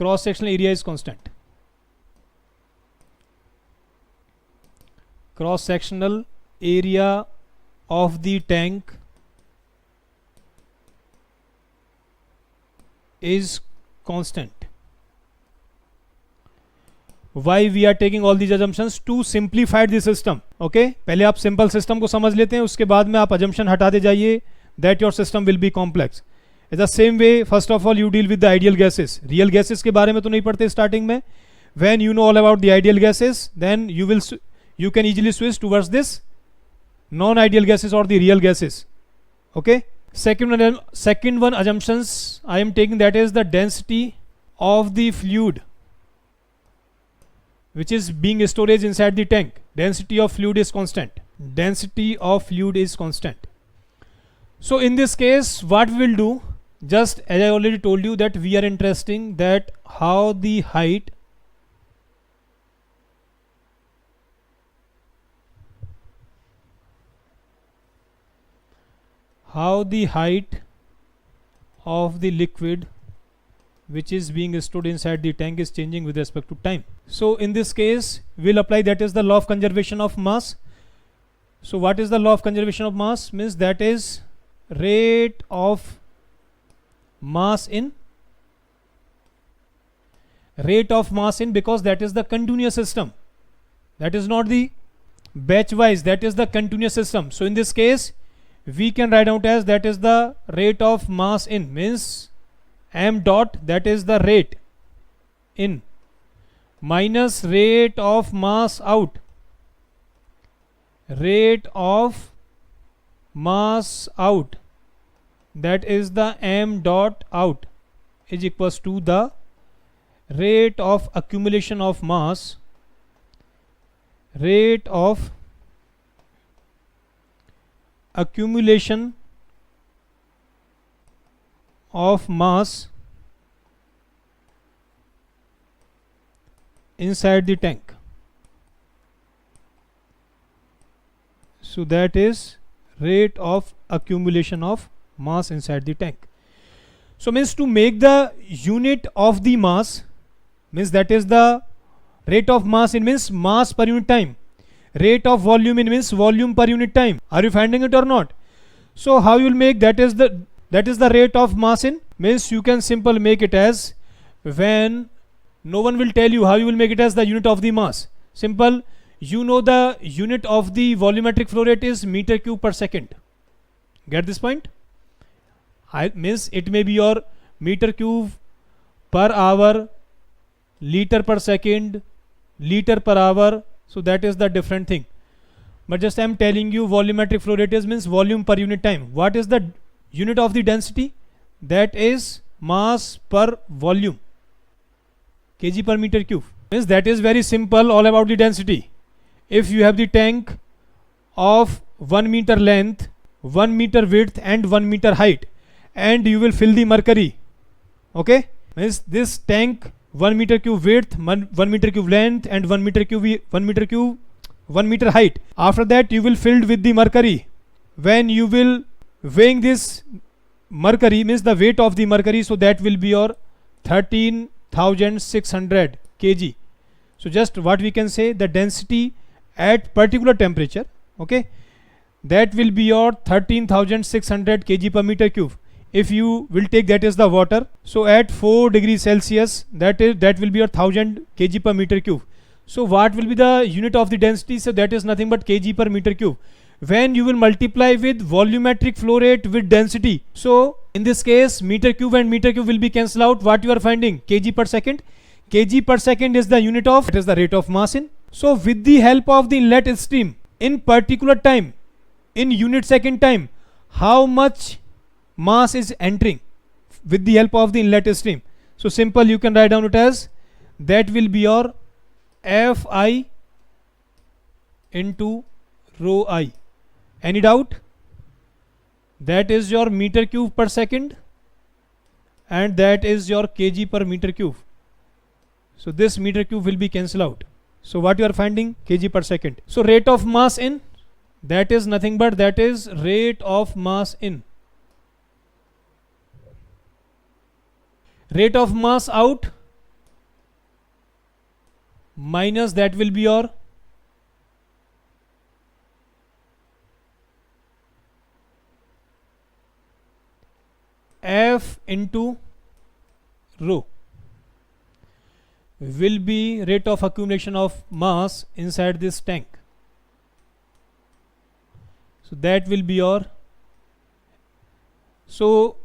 Speaker 1: cross sectional area is constant. Cross sectional area of the tank is constant. Why we are taking all these assumptions? To simplify the system. Okay, पहले आप simple system को समझ लेते हैं, उसके बाद में आप assumption हटाते जाइए that your system will be complex. In the same way, first of all you deal with the ideal gases. Real gases के बारे में तो नहीं पढ़ते starting में. When you know all about the ideal gases, then you can easily switch towards this non-ideal gases or the real gases. Okay. Second one assumptions I am taking, that is the density of the fluid which is being stored inside the tank. Density of fluid is constant. Density of fluid is constant. So in this case what we will do, just as I already told you, that we are interested that how the height of the liquid which is being stored inside the tank is changing with respect to time. So in this case we'll apply that is the law of conservation of mass. So what is the law of conservation of mass? Means that is rate of mass in, because that is the continuous system, that is not the batch wise, that is the continuous system. So in this case we can write out as that is the rate of mass in, means m dot, that is the rate, in minus rate of mass out. Rate of mass out, that is the m dot out, is equals to the rate of accumulation of mass, rate of accumulation of mass inside the tank. So that is rate of accumulation of mass inside the tank. So means to make the unit of the mass, means that is the rate of mass in means mass per unit time, rate of volume in means volume per unit time. Are you finding it or not? So how you will make that is the rate of mass in, means you can simple make it as, when no one will tell you how you will make it as the unit of the mass. Simple, you know the unit of the volumetric flow rate is meter cube per second. Get this point? Means it may be your meter cube per hour, liter per second, liter per hour. So that is the different thing. But just I am telling you volumetric flow rate is means volume per unit time. What is the unit of the density? That is mass per volume, kg per meter cube. Means that is very simple, all about the density. If you have the tank of 1 meter length, 1 meter width and 1 meter height, and you will fill the mercury, okay, means this tank 1 meter cube width, 1 meter cube length and 1 meter height. After that you will filled with the mercury. When you will weighing this mercury, means the weight of the mercury, so that will be your 13,600 kg. So just what we can say, the density at particular temperature, okay, that will be your 13,600 kg per meter cube. If you will take that is the water, so at 4 degrees Celsius, that will be your 1000 kg per meter cube. So what will be the unit of the density? So that is nothing but kg per meter cube. When you will multiply with volumetric flow rate with density, so in this case meter cube and meter cube will be cancelled out. What you are finding? Kg per second. Kg per second is the unit of, it is the rate of mass in. So with the help of the inlet stream in particular time, in unit second time, how much mass is entering with the help of the inlet stream? So simple, you can write down it as, that will be your Fi into rho I. Any doubt? That is your meter cube per second and that is your kg per meter cube. So this meter cube will be cancelled out. So what you are finding? Kg per second. So rate of mass in, that is nothing but that is rate of mass in. Rate of mass out minus that will be your F into rho will be rate of accumulation of mass inside this tank. So that will be your, so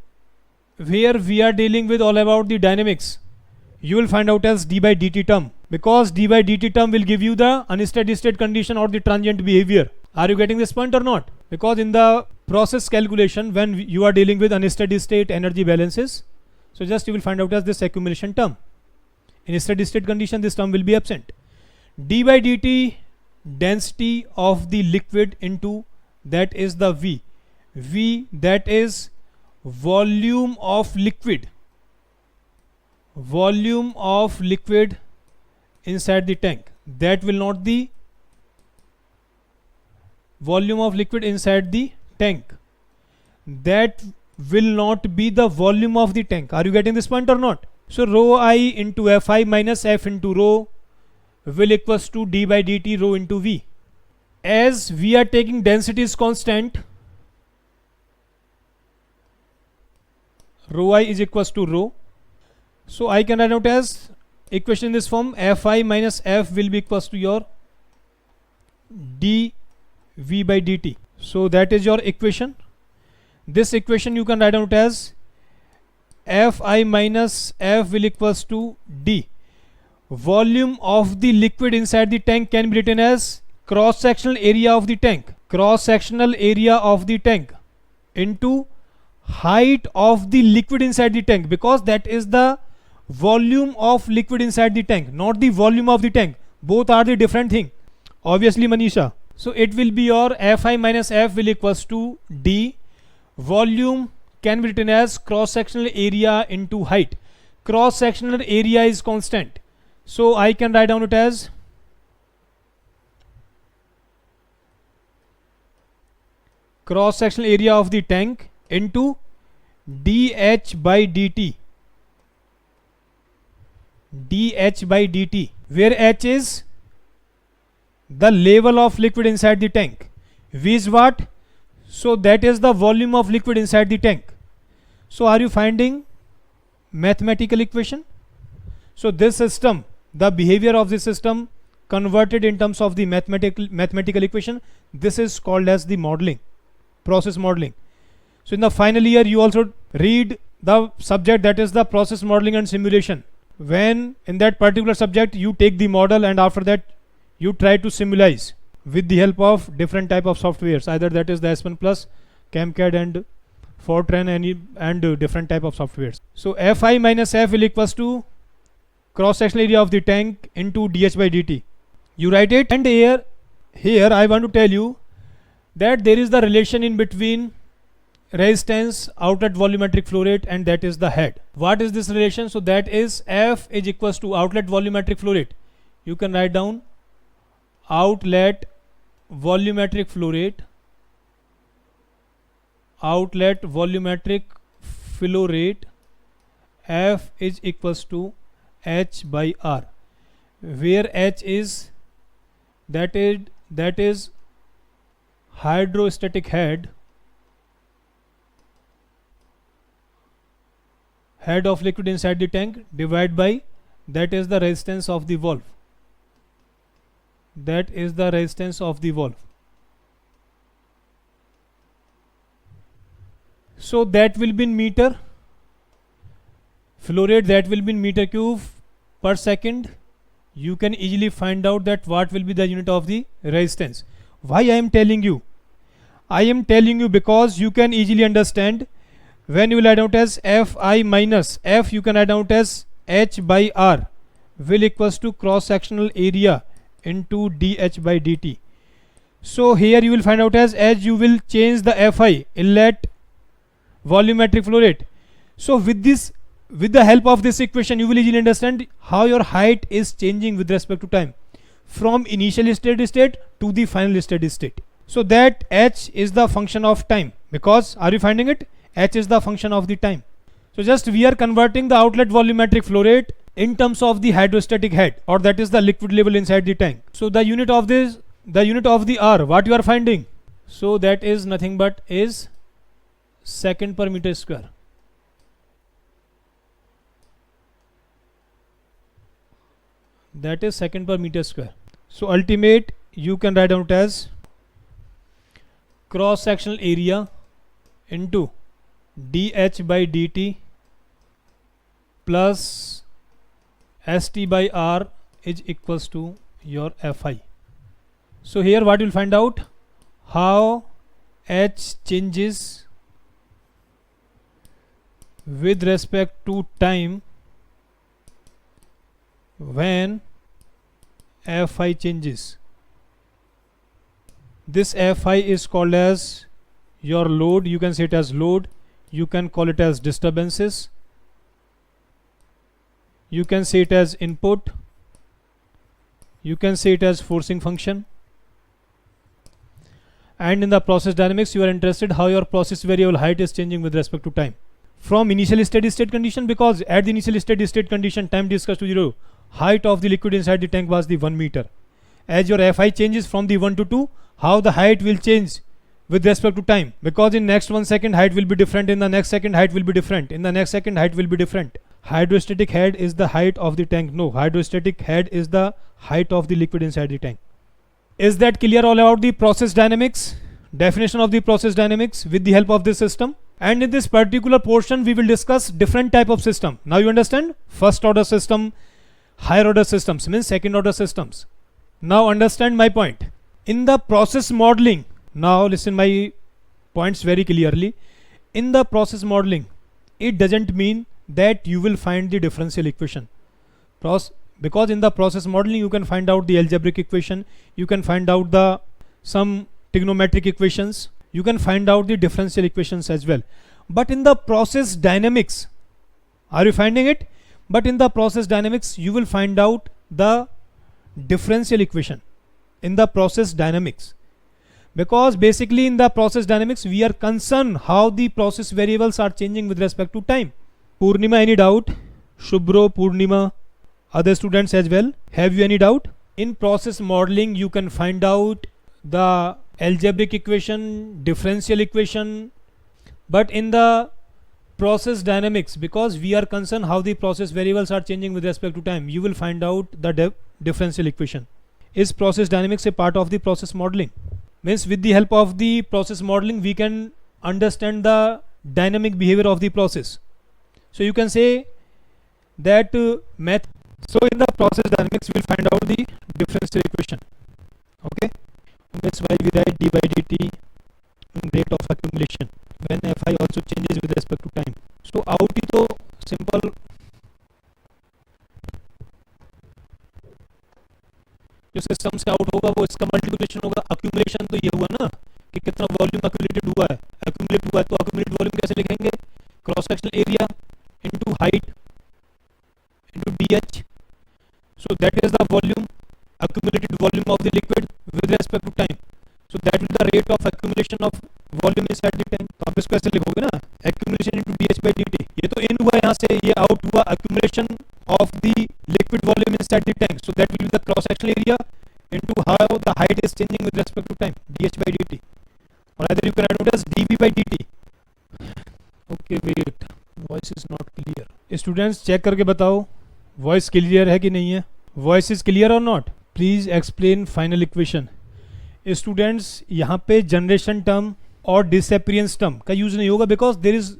Speaker 1: where we are dealing with all about the dynamics, you will find out as d by dt term, because d by dt term will give you the unsteady state condition or the transient behavior. Are you getting this point or not? Because in the process calculation, when you are dealing with unsteady state energy balances, so just you will find out as this accumulation term. In steady state condition, this term will be absent. D by dt density of the liquid into, that is the V. V, that is volume of liquid. Volume of liquid inside the tank. That will not the volume of liquid inside the tank. That will not be the volume of the tank. Are you getting this point or not? So rho I into Fi minus F into rho will equals to d by dt rho into V. As we are taking density is constant, rho I is equals to rho. So I can write out as equation in this form, Fi minus F will be equals to your dV by dt. So that is your equation. This equation you can write out as Fi minus F will equals to d. volume of the liquid inside the tank can be written as cross-sectional area of the tank, cross-sectional area of the tank into height of the liquid inside the tank, because that is the volume of liquid inside the tank, not the volume of the tank. Both are the different thing, obviously, Manisha. So it will be your Fi minus F will equals to D. Volume can be written as cross-sectional area into height. Cross-sectional area is constant, so I can write down it as cross-sectional area of the tank into dH by dt, dH by dt, where H is the level of liquid inside the tank. V is what? So that is the volume of liquid inside the tank. So are you finding mathematical equation? So this system, the behavior of this system converted in terms of the mathematical equation, this is called as the modeling, process modeling. So in the final year you also read the subject that is the process modeling and simulation. When in that particular subject you take the model and after that you try to simulate with the help of different type of softwares, either that is the S1 Plus, CAMCAD and Fortran and different type of softwares. So Fi minus F will equals to cross-sectional area of the tank into dH by dt. You write it, and here I want to tell you that there is the relation in between resistance, outlet volumetric flow rate, and that is the head. What is this relation? So that is F is equals to outlet volumetric flow rate. You can write down outlet volumetric flow rate, outlet volumetric flow rate, F is equals to H by R, where H is that is hydrostatic head of liquid inside the tank, divided by that is the resistance of the valve, that is the resistance of the valve. So that will be in meter flow rate, that will be in meter cube per second. You can easily find out that what will be the unit of the resistance. Why I am telling you? I am telling you because you can easily understand. When you will write out as Fi minus F, you can write out as H by R will equals to cross-sectional area into dH by dt. So here you will find out as you will change the Fi, inlet volumetric flow rate. So with the help of this equation, you will easily understand how your height is changing with respect to time, from initial steady state to the final steady state. So that H is the function of time, because are you finding it? H is the function of the time. So just we are converting the outlet volumetric flow rate in terms of the hydrostatic head, or that is the liquid level inside the tank. So the unit of this, the unit of the R, what you are finding? So that is nothing but is second per meter square. That is second per meter square. So ultimate you can write out as cross sectional area into dH by dt plus St by R is equals to your Fi. So here what you will find out, how H changes with respect to time when Fi changes. This Fi is called as your load. You can say it as load, you can call it as disturbances, you can say it as input, you can say it as forcing function. And in the process dynamics, you are interested how your process variable height is changing with respect to time from initial steady state condition, because at the initial steady state condition, time discussed to 0, height of the liquid inside the tank was the 1 meter. As your Fi changes from the 1 to 2, how the height will change with respect to time, because in next 1 second height will be different, in the next second height will be different, in the next second height will be different. Hydrostatic head is the height of the tank. No, hydrostatic head is the height of the liquid inside the tank. Is that clear all about the process dynamics, definition of the process dynamics with the help of this system? And in this particular portion we will discuss different type of system. Now you understand, first order system, higher order systems, means second order systems. Now understand my point. In the process modeling, now listen my points very clearly. In the process modeling, it doesn't mean that you will find the differential equation. Because in the process modeling you can find out the algebraic equation, you can find out the some trigonometric equations, you can find out the differential equations as well. But in the process dynamics, are you finding it? But in the process dynamics you will find out the differential equation in the process dynamics, because basically in the process dynamics we are concerned how the process variables are changing with respect to time. Purnima, any doubt? Shubhro, Purnima, other students as well, have you any doubt? In process modeling you can find out the algebraic equation, differential equation, but in the process dynamics, because we are concerned how the process variables are changing with respect to time, you will find out the differential equation. Is process dynamics a part of the process modeling? Means with the help of the process modeling we can understand the dynamic behavior of the process. So you can say that math. So in the process dynamics we will find out the differential equation. Okay, that's why we write d by dt rate of accumulation when fi also changes with respect to time. So out ही तो simple जो system से out होगा वो इसका multiplication होगा. Accumulation तो ये हुआ ना कि कितना वॉल्यूम अक्यूमुलेटेड हुआ है, अक्यूमुलेट हुआ है, तो अक्यूमुलेट वॉल्यूम कैसे लिखेंगे? Cross sectional area into height into dh. So that is the volume, accumulated volume of the liquid with respect to time. So that will be the rate of accumulation of volume inside the tank. तो आप इसको ऐसे लिखोगे ना, accumulation into dH by dt. ये तो in हुआ यहाँ से, ये out हुआ accumulation of the liquid volume inside the tank. So that will be the cross sectional area into how the height is changing with respect to time, dH by dt. Or either you can write it as dV by dt. Okay, wait, voice is not clear. Students check करके बताओ voice clear है कि नहीं है. Voice is clear और not? Please explain final equation. Students यहाँ पे generation term और डिसअपीयरेंस टर्म का यूज नहीं होगा, because there is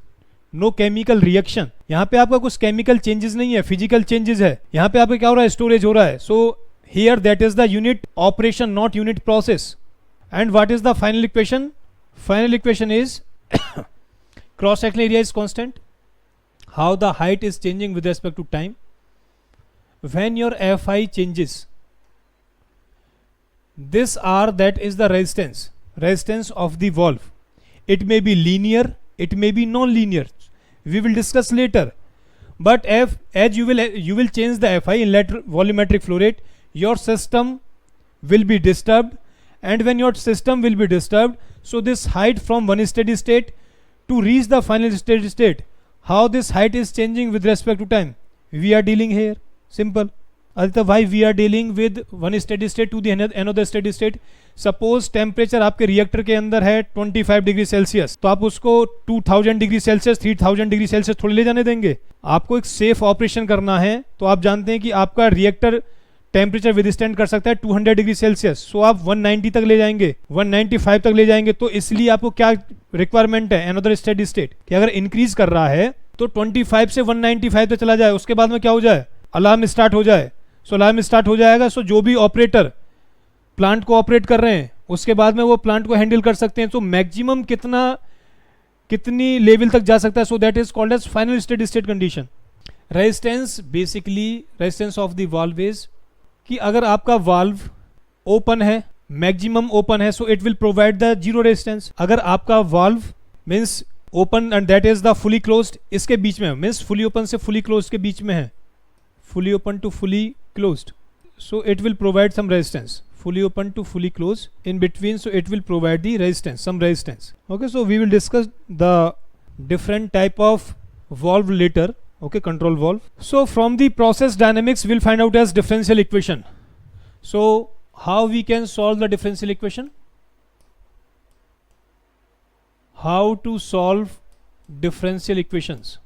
Speaker 1: no chemical reaction. यहाँ पे आपका कुछ केमिकल चेंजेस नहीं है, फिजिकल चेंजेस है. यहाँ पे आपका क्या हो रहा है? स्टोरेज हो रहा है. So here that is the unit operation, not unit process. And what is the final equation? Final equation is cross sectional area is constant, how the height is changing with respect to time. When your Fi changes, this R, that is the resistance of the valve. It may be linear, it may be non-linear, we will discuss later. But as you will change the Fi in volumetric flow rate, your system will be disturbed, and when your system will be disturbed, so this height from one steady state to reach the final steady state, how this height is changing with respect to time, we are dealing here. Simple. Aditya, why we are dealing with one steady state to the another steady state? Suppose temperature आपके reactor के अंदर है 25 degree Celsius, तो आप उसको 2000 degree Celsius 3000 degree Celsius थोड़ी ले जाने देंगे. आपको एक सेफ ऑपरेशन करना है, तो आप जानते हैं कि आपका रिएक्टर टेम्परेचर विदस्टैंड कर सकता है 200 डिग्री सेल्सियस. सो आप 190 तक ले जाएंगे, 195 तक ले जाएंगे. तो इसलिए आपको क्या रिक्वायरमेंट है? अनदर स्टेडी स्टेट, कि अगर इंक्रीज कर रहा है तो 25 से 195 तक चला जाए, उसके बाद में क्या हो जाए? अलार्म स्टार्ट हो जाए. सो अलार्म स्टार्ट हो जाएगा. सो जो भी ऑपरेटर प्लांट को ऑपरेट कर रहे हैं, उसके बाद में वो प्लांट को हैंडल कर सकते हैं. तो मैक्सिमम कितनी लेवल तक जा सकता है? So that is called as final steady state condition. Resistance, basically resistance of the valve is कि अगर आपका वाल्व ओपन है, मैक्सिमम ओपन है, so it will provide the zero resistance. अगर आपका valve means open and that is the fully closed, इसके बीच में मीन्स फुली ओपन से फुली क्लोज्ड के बीच में है, fully open to fully closed, so it will provide some resistance. Fully open to fully closed, in between, so it will provide the resistance, some resistance. Okay, so we will discuss the different type of valve later. Okay, control valve. So from the process dynamics we'll find out as differential equation. So how we can solve the differential equation? How to solve differential equations?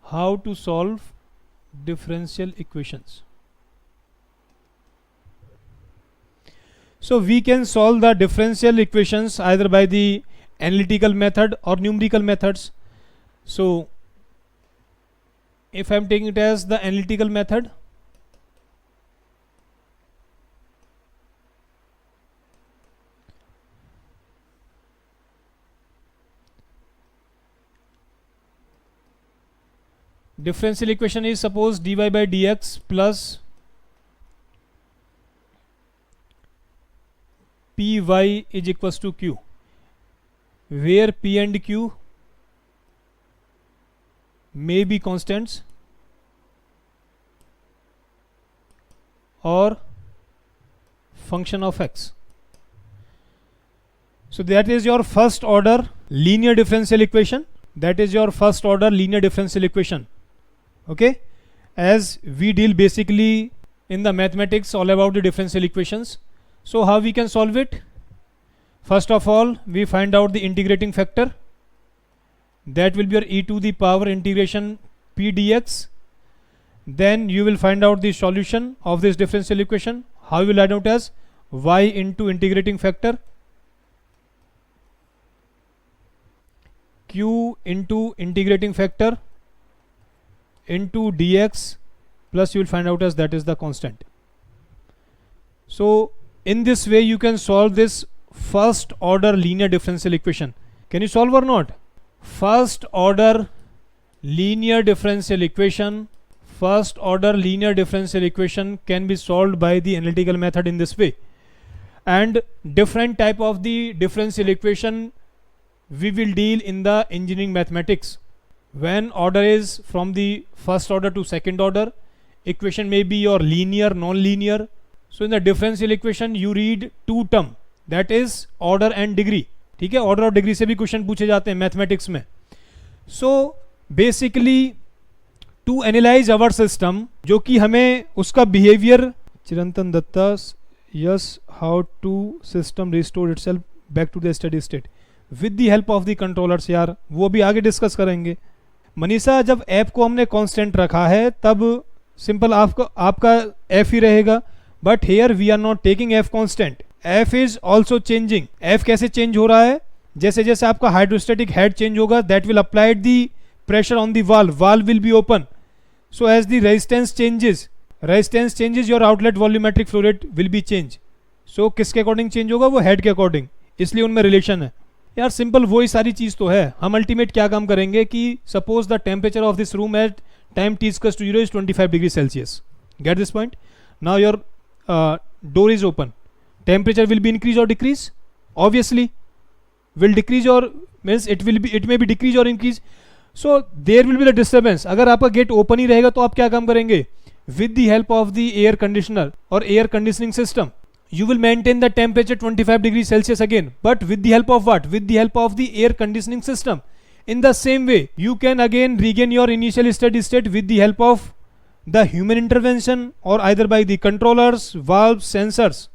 Speaker 1: How to solve differential equations? So we can solve the differential equations either by the analytical method or numerical methods. So if I am taking it as the analytical method, differential equation is suppose dy by dx plus py is equals to q, where p and q may be constants or function of x. So that is your first order linear differential equation. That is your first order linear differential equation. Okay, as we deal basically in the mathematics all about the differential equations. So how we can solve it? First of all, we find out the integrating factor. That will be your e to the power integration p dx. Then you will find out the solution of this differential equation. How you will add out as y into integrating factor q into integrating factor into dx plus you will find out as that is the constant. So in this way you can solve this first order linear differential equation. Can you solve or not? First order linear differential equation, first order linear differential equation can be solved by the analytical method in this way. And different type of the differential equation we will deal in the engineering mathematics. When order is from the first order to second order, equation may be your linear, non-linear. So in the differential equation you read two term, that is order and degree. ठीक है, order और degree से भी question पूछे जाते हैं mathematics में. So basically to analyze our system, जो कि हमें उसका behaviour, Chirantan Dutta, yes, how to system restore itself back to the steady state with the help of the controllers. यार वो भी आगे डिस्कस करेंगे. मनीषा, जब ऐप को हमने कांस्टेंट रखा है तब सिंपल आपका एफ ही रहेगा, but here we are not taking F constant. F is also changing. F कैसे चेंज हो रहा है? जैसे जैसे आपका हाइड्रोस्टेटिक हेड चेंज होगा, that will applied the pressure on the valve, valve will be open. So as the resistance changes your outlet volumetric flow rate will be change. So किसके according change होगा? वो head के according, इसलिए उनमें relation है. यार simple वही सारी चीज तो है. हम अल्टीमेट क्या काम करेंगे कि suppose the temperature of this room at time t equals to 0 is 25 degrees Celsius. Get this point? Now your door is open. Temperature will be increase or decrease? Obviously will decrease, or means it may be decrease or increase. So there will be the disturbance. अगर आपका gate open ही रहेगा तो आप क्या काम करेंगे? With the help of the air conditioner or air conditioning system, you will maintain the temperature 25 degrees Celsius again, but with the help of what? With the help of the air conditioning system. In the same way, you can again regain your initial steady state with the help of the human intervention or either by the controllers, valves, sensors,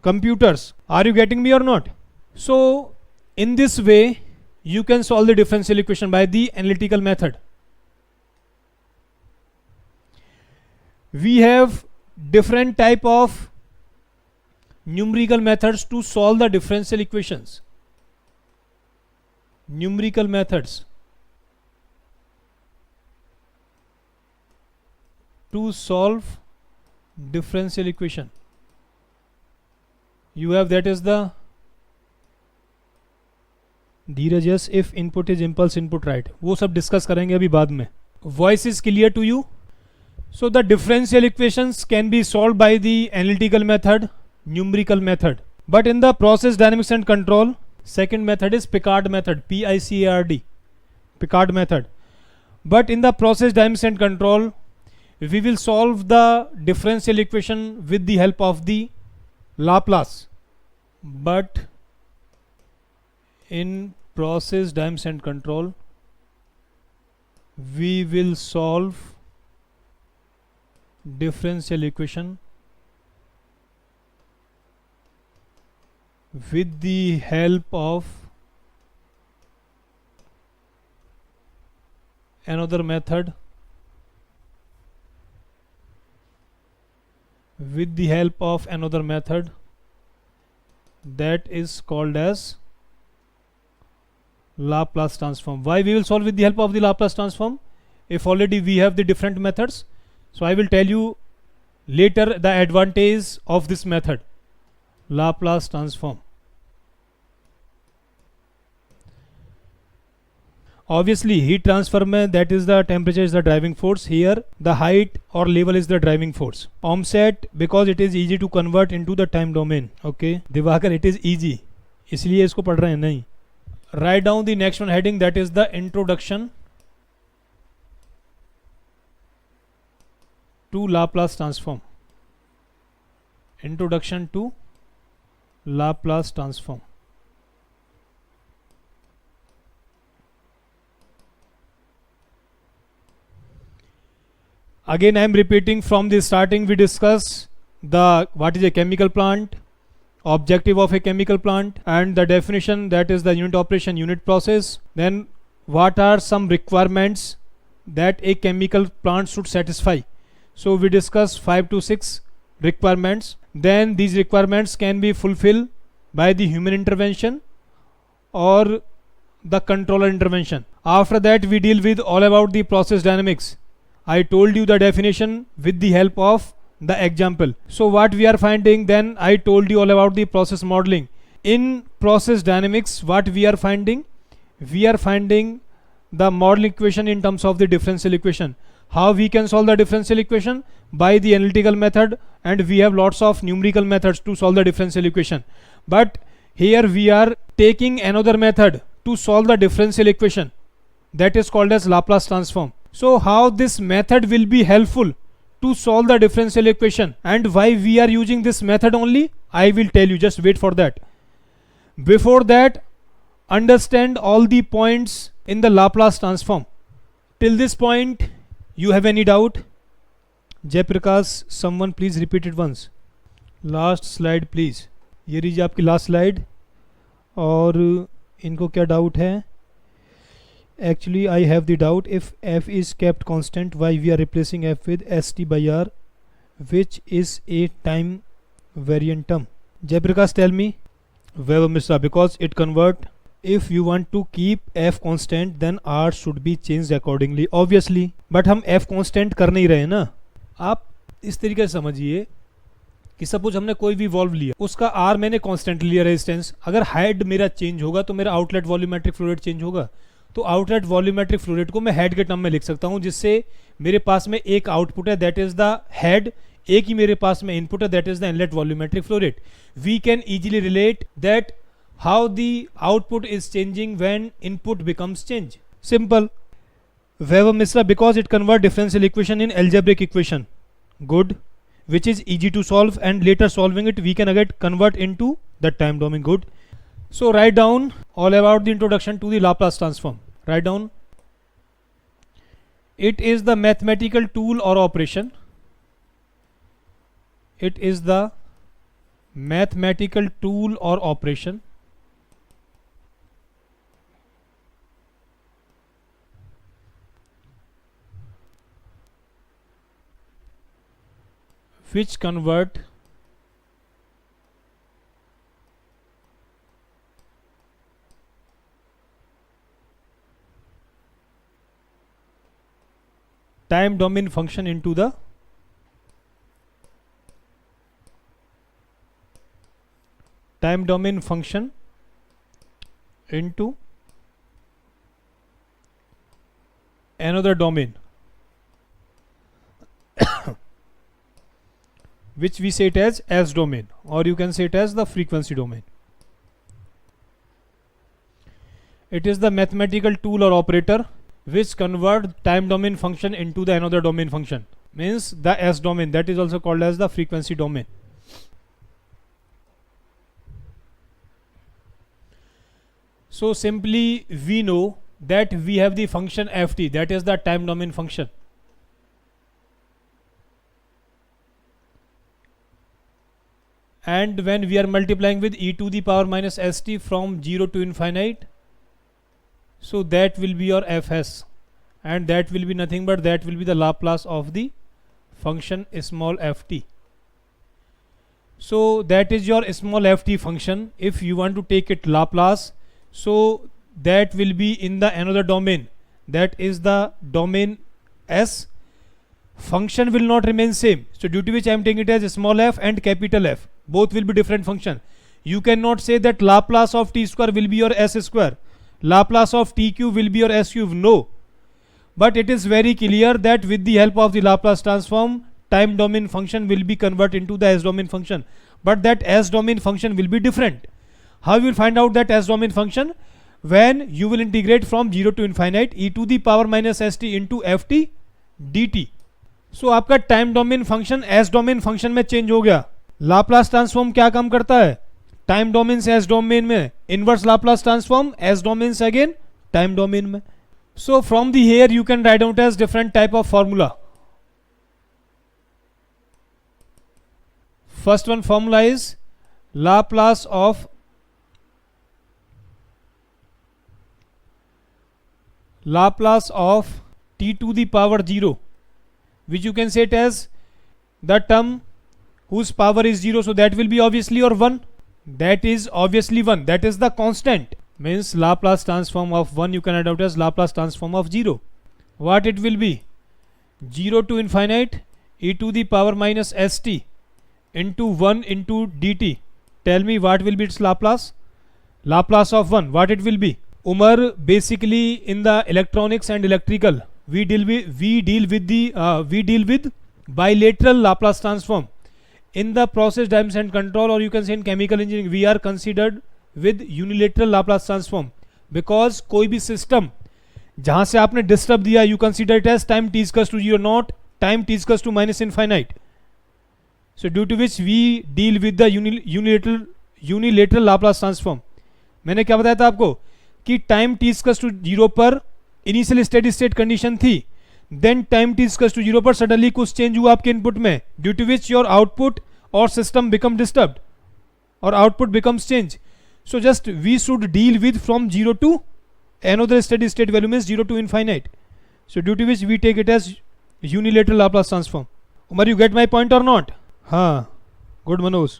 Speaker 1: computers. Are you getting me or not? So in this way you can solve the differential equation by the analytical method. We have different type of numerical methods to solve the differential equations. Numerical methods to solve differential equation. You have, that is the Dheeraj, yes, if input is impulse input, right. वो सब discuss करेंगे अभी बाद में. Voice is clear to you? So the differential equations can be solved by the analytical method, numerical method. But in the process dynamics and control, second method is Picard method, P-I-C-A-R-D, Picard method. But in the process dynamics and control, we will solve the differential equation with the help of the Laplace. But in process dynamics and control, we will solve differential equation with the help of another method, with the help of another method that is called as Laplace transform. Why we will solve with the help of the Laplace transform if already we have the different methods? So I will tell you later the advantage of this method, Laplace transform. Obviously heat transfer mein, that is the temperature is the driving force. Here the height or level is the driving force. Offset because it is easy to convert into the time domain. Okay, Divakar, it is easy, इसलिए इसको पढ़ रहे हैं नहीं. Write down the next one heading, that is the introduction to Laplace transform. Introduction to Laplace transform. Again I am repeating from the starting. We discuss the what is a chemical plant, objective of a chemical plant, and the definition, that is the unit operation, unit process. Then what are some requirements that a chemical plant should satisfy. So we discuss 5 to 6 requirements. Then these requirements can be fulfilled by the human intervention or the controller intervention. After that we deal with all about the process dynamics. I told you the definition with the help of the example. So what we are finding, then I told you all about the process modeling. In process dynamics, what we are finding? We are finding the model equation in terms of the differential equation. How we can solve the differential equation? By the analytical method, and we have lots of numerical methods to solve the differential equation. But here we are taking another method to solve the differential equation, that is called as Laplace transform. So how this method will be helpful to solve the differential equation and why we are using this method only, I will tell you, just wait for that. Before that, understand all the points in the Laplace transform. Till this point you have any doubt? Jayaprakash, someone please repeat it once. Last slide please. ये रही आपकी last slide. और इनको क्या doubt है? Actually I have the doubt, if f is kept constant, why we are replacing f with st by r, which is a time variant term. Jayaprakash, tell me. Well, Mr. because it convert, if you want to keep f constant then r should be changed accordingly, obviously. But हम f constant कर नहीं रहे ना. आप इस तरीके से समझिए कि सपोज हमने कोई भी वॉल्व लिया, उसका r मैंने कांस्टेंट लिया रेजिस्टेंस. अगर हेड मेरा चेंज होगा तो मेरा outlet volumetric flow rate change होगा. तो आउटलेट वॉल्यूमेट्रिक फ्लो रेट को मैं हेड के टर्म में लिख सकता हूं, जिससे मेरे पास में एक आउटपुट है, दैट इज द हेड, एक ही मेरे पास में इनपुट है, that is the inlet volumetric flow rate. We can easily relate that how the output is changing when input becomes change. Simple. Weber Misra, because it convert differential equation in algebraic equation. Good. Which is easy to solve, and later solving it we can again convert into the time domain. Good. So write down all about the introduction to the Laplace transform. Write down. It is the mathematical tool or operation. It is the mathematical tool or operation which convert time domain function into the time domain function into another domain which we say it as S domain, or you can say it as the frequency domain. It is the mathematical tool or operator which convert time domain function into the another domain function, means the S domain, that is also called as the frequency domain. So simply we know that we have the function ft, that is the time domain function. And when we are multiplying with e to the power minus st from 0 to infinite, so that will be your fs, and that will be nothing but that will be the Laplace of the function small ft. So that is your small ft function. If you want to take it Laplace, so that will be in the another domain, that is the domain S, function will not remain same. So due to which I am taking it as small f and capital F, both will be different function. You cannot say that Laplace of t square will be your s square, Laplace of t cube will be your s cube. No, but it is very clear that with the help of the Laplace transform, time domain function will be converted into the s domain function, but that s domain function will be different. How you will find out that s domain function? When you will integrate from 0 to infinite e to the power minus st into ft dt. So आपका time domain function S domain function में change हो गया. Laplace transform क्या काम करता है? Time domain से S domain में, inverse Laplace transform S domain से अगेन टाइम डोमेन में. So from the here you can write out as different type of formula. First one formula is Laplace of t to the power 0, which you can say it as the term whose power is 0, so that will be obviously your 1. That is obviously 1, that is the constant. Means Laplace transform of 1 you can write out as Laplace transform of 0. What it will be? 0 to infinite e to the power minus st into 1 into dt. Tell me what will be its Laplace? Laplace of 1, what it will be? Umar, basically in the electronics and electrical we deal with bilateral Laplace transform. In the process dynamics and control, or you can say in chemical engineering, we are considered with unilateral Laplace transform, because कोई भी system जहां से आपने disturb दिया, you consider it as time t is equals to 0, not time t is equals to minus infinite. So due to which we deal with the unilateral Laplace transform. मैंने क्या बताया था आपको कि time t is equals to 0 पर initial steady state condition थी, then time t is equals to 0 पर suddenly कुछ चेंज हुआ आपके इनपुट में, due to which your output और सिस्टम बिकम डिस्टर्ब्ड और output becomes change. So just we should deal with from 0 to another steady state value, means 0 to infinite. So due to which we take it as unilateral Laplace transform. Umar, you get my point or not? हाँ, good Manoj.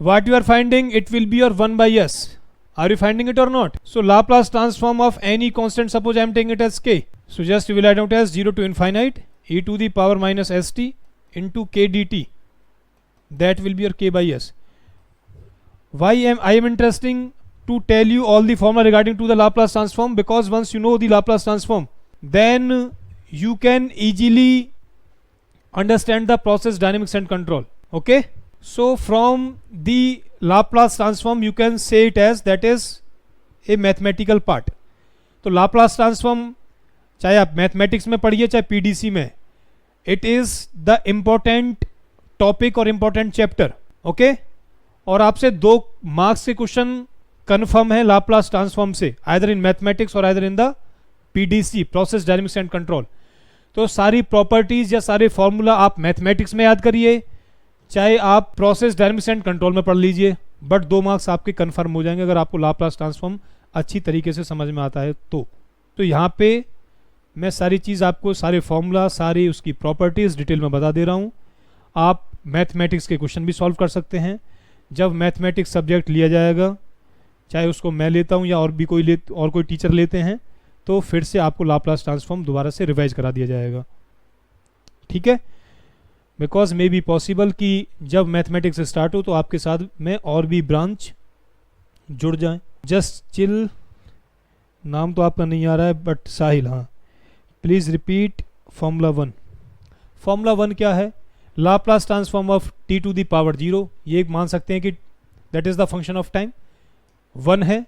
Speaker 1: What you are finding, it will be your 1 by s. Are you finding it or not? So Laplace transform of any constant, suppose I am taking it as k. So just you will write out as 0 to infinite e to the power minus st into k dt. That will be your k by s. Why I am interesting to tell you all the formula regarding to the Laplace transform? Because once you know the Laplace transform, then you can easily understand the process dynamics and control. Okay, so from the Laplace transform you can say it as that is a mathematical part. तो Laplace transform चाहे आप mathematics में पढ़िए चाहे PDC में, it is the important topic और important chapter. Okay, और आपसे 2 मार्क्स के क्वेश्चन कन्फर्म है लाप्लास ट्रांसफॉर्म से, आइदर इन मैथमेटिक्स और either in the PDC, process dynamics and control. तो सारी प्रॉपर्टीज या सारे फॉर्मूला आप मैथमेटिक्स में याद करिए, चाहे आप प्रोसेस डायनेमिक्स एंड कंट्रोल में पढ़ लीजिए, बट 2 मार्क्स आपके कन्फर्म हो जाएंगे अगर आपको लाप्लास ट्रांसफॉर्म अच्छी तरीके से समझ में आता है तो यहाँ पे मैं सारी चीज़ आपको, सारे फॉर्मूला, सारी उसकी प्रॉपर्टीज डिटेल में बता दे रहा हूँ. आप मैथमेटिक्स के क्वेश्चन भी सॉल्व कर सकते हैं. जब मैथमेटिक्स सब्जेक्ट लिया जाएगा, चाहे उसको मैं लेता हूँ या और भी कोई टीचर लेते हैं, तो फिर से आपको लाप्लास ट्रांसफॉर्म दोबारा से रिवाइज करा दिया जाएगा. ठीक है, बिकॉज मे बी पॉसिबल कि जब मैथमेटिक्स स्टार्ट हो तो आपके साथ में और भी ब्रांच जुड़ जाएं. जस्ट चिल, नाम तो आपका नहीं आ रहा है बट साहिल, हाँ, प्लीज़ रिपीट फॉर्मूला 1. फॉर्मूला 1 क्या है? Laplace transform of t to the power 0. ये एक मान सकते हैं कि that is the function of time 1 है.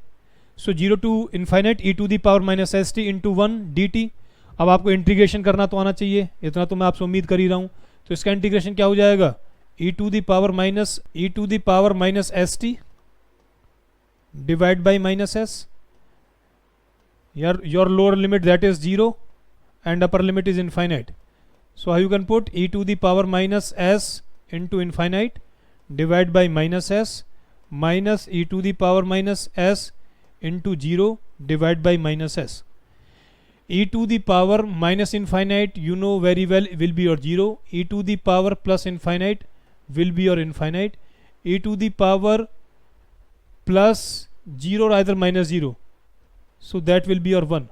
Speaker 1: So 0 to infinite e to the power minus s t into 1 dt. अब आपको इंटीग्रेशन करना तो आना चाहिए, इतना तो मैं आपसे उम्मीद कर ही रहा हूँ. तो इसका इंटीग्रेशन क्या हो जाएगा? e to the power minus s t divide by minus s. Your lower limit that is 0 and upper limit is infinite. So how you can put e to the power minus s into infinite divide by minus s minus e to the power minus s into 0 divide by minus s. E to the power minus infinite you know very well will be your 0. E to the power plus infinite will be your infinite. E to the power plus 0 or either minus 0 so that will be your 1.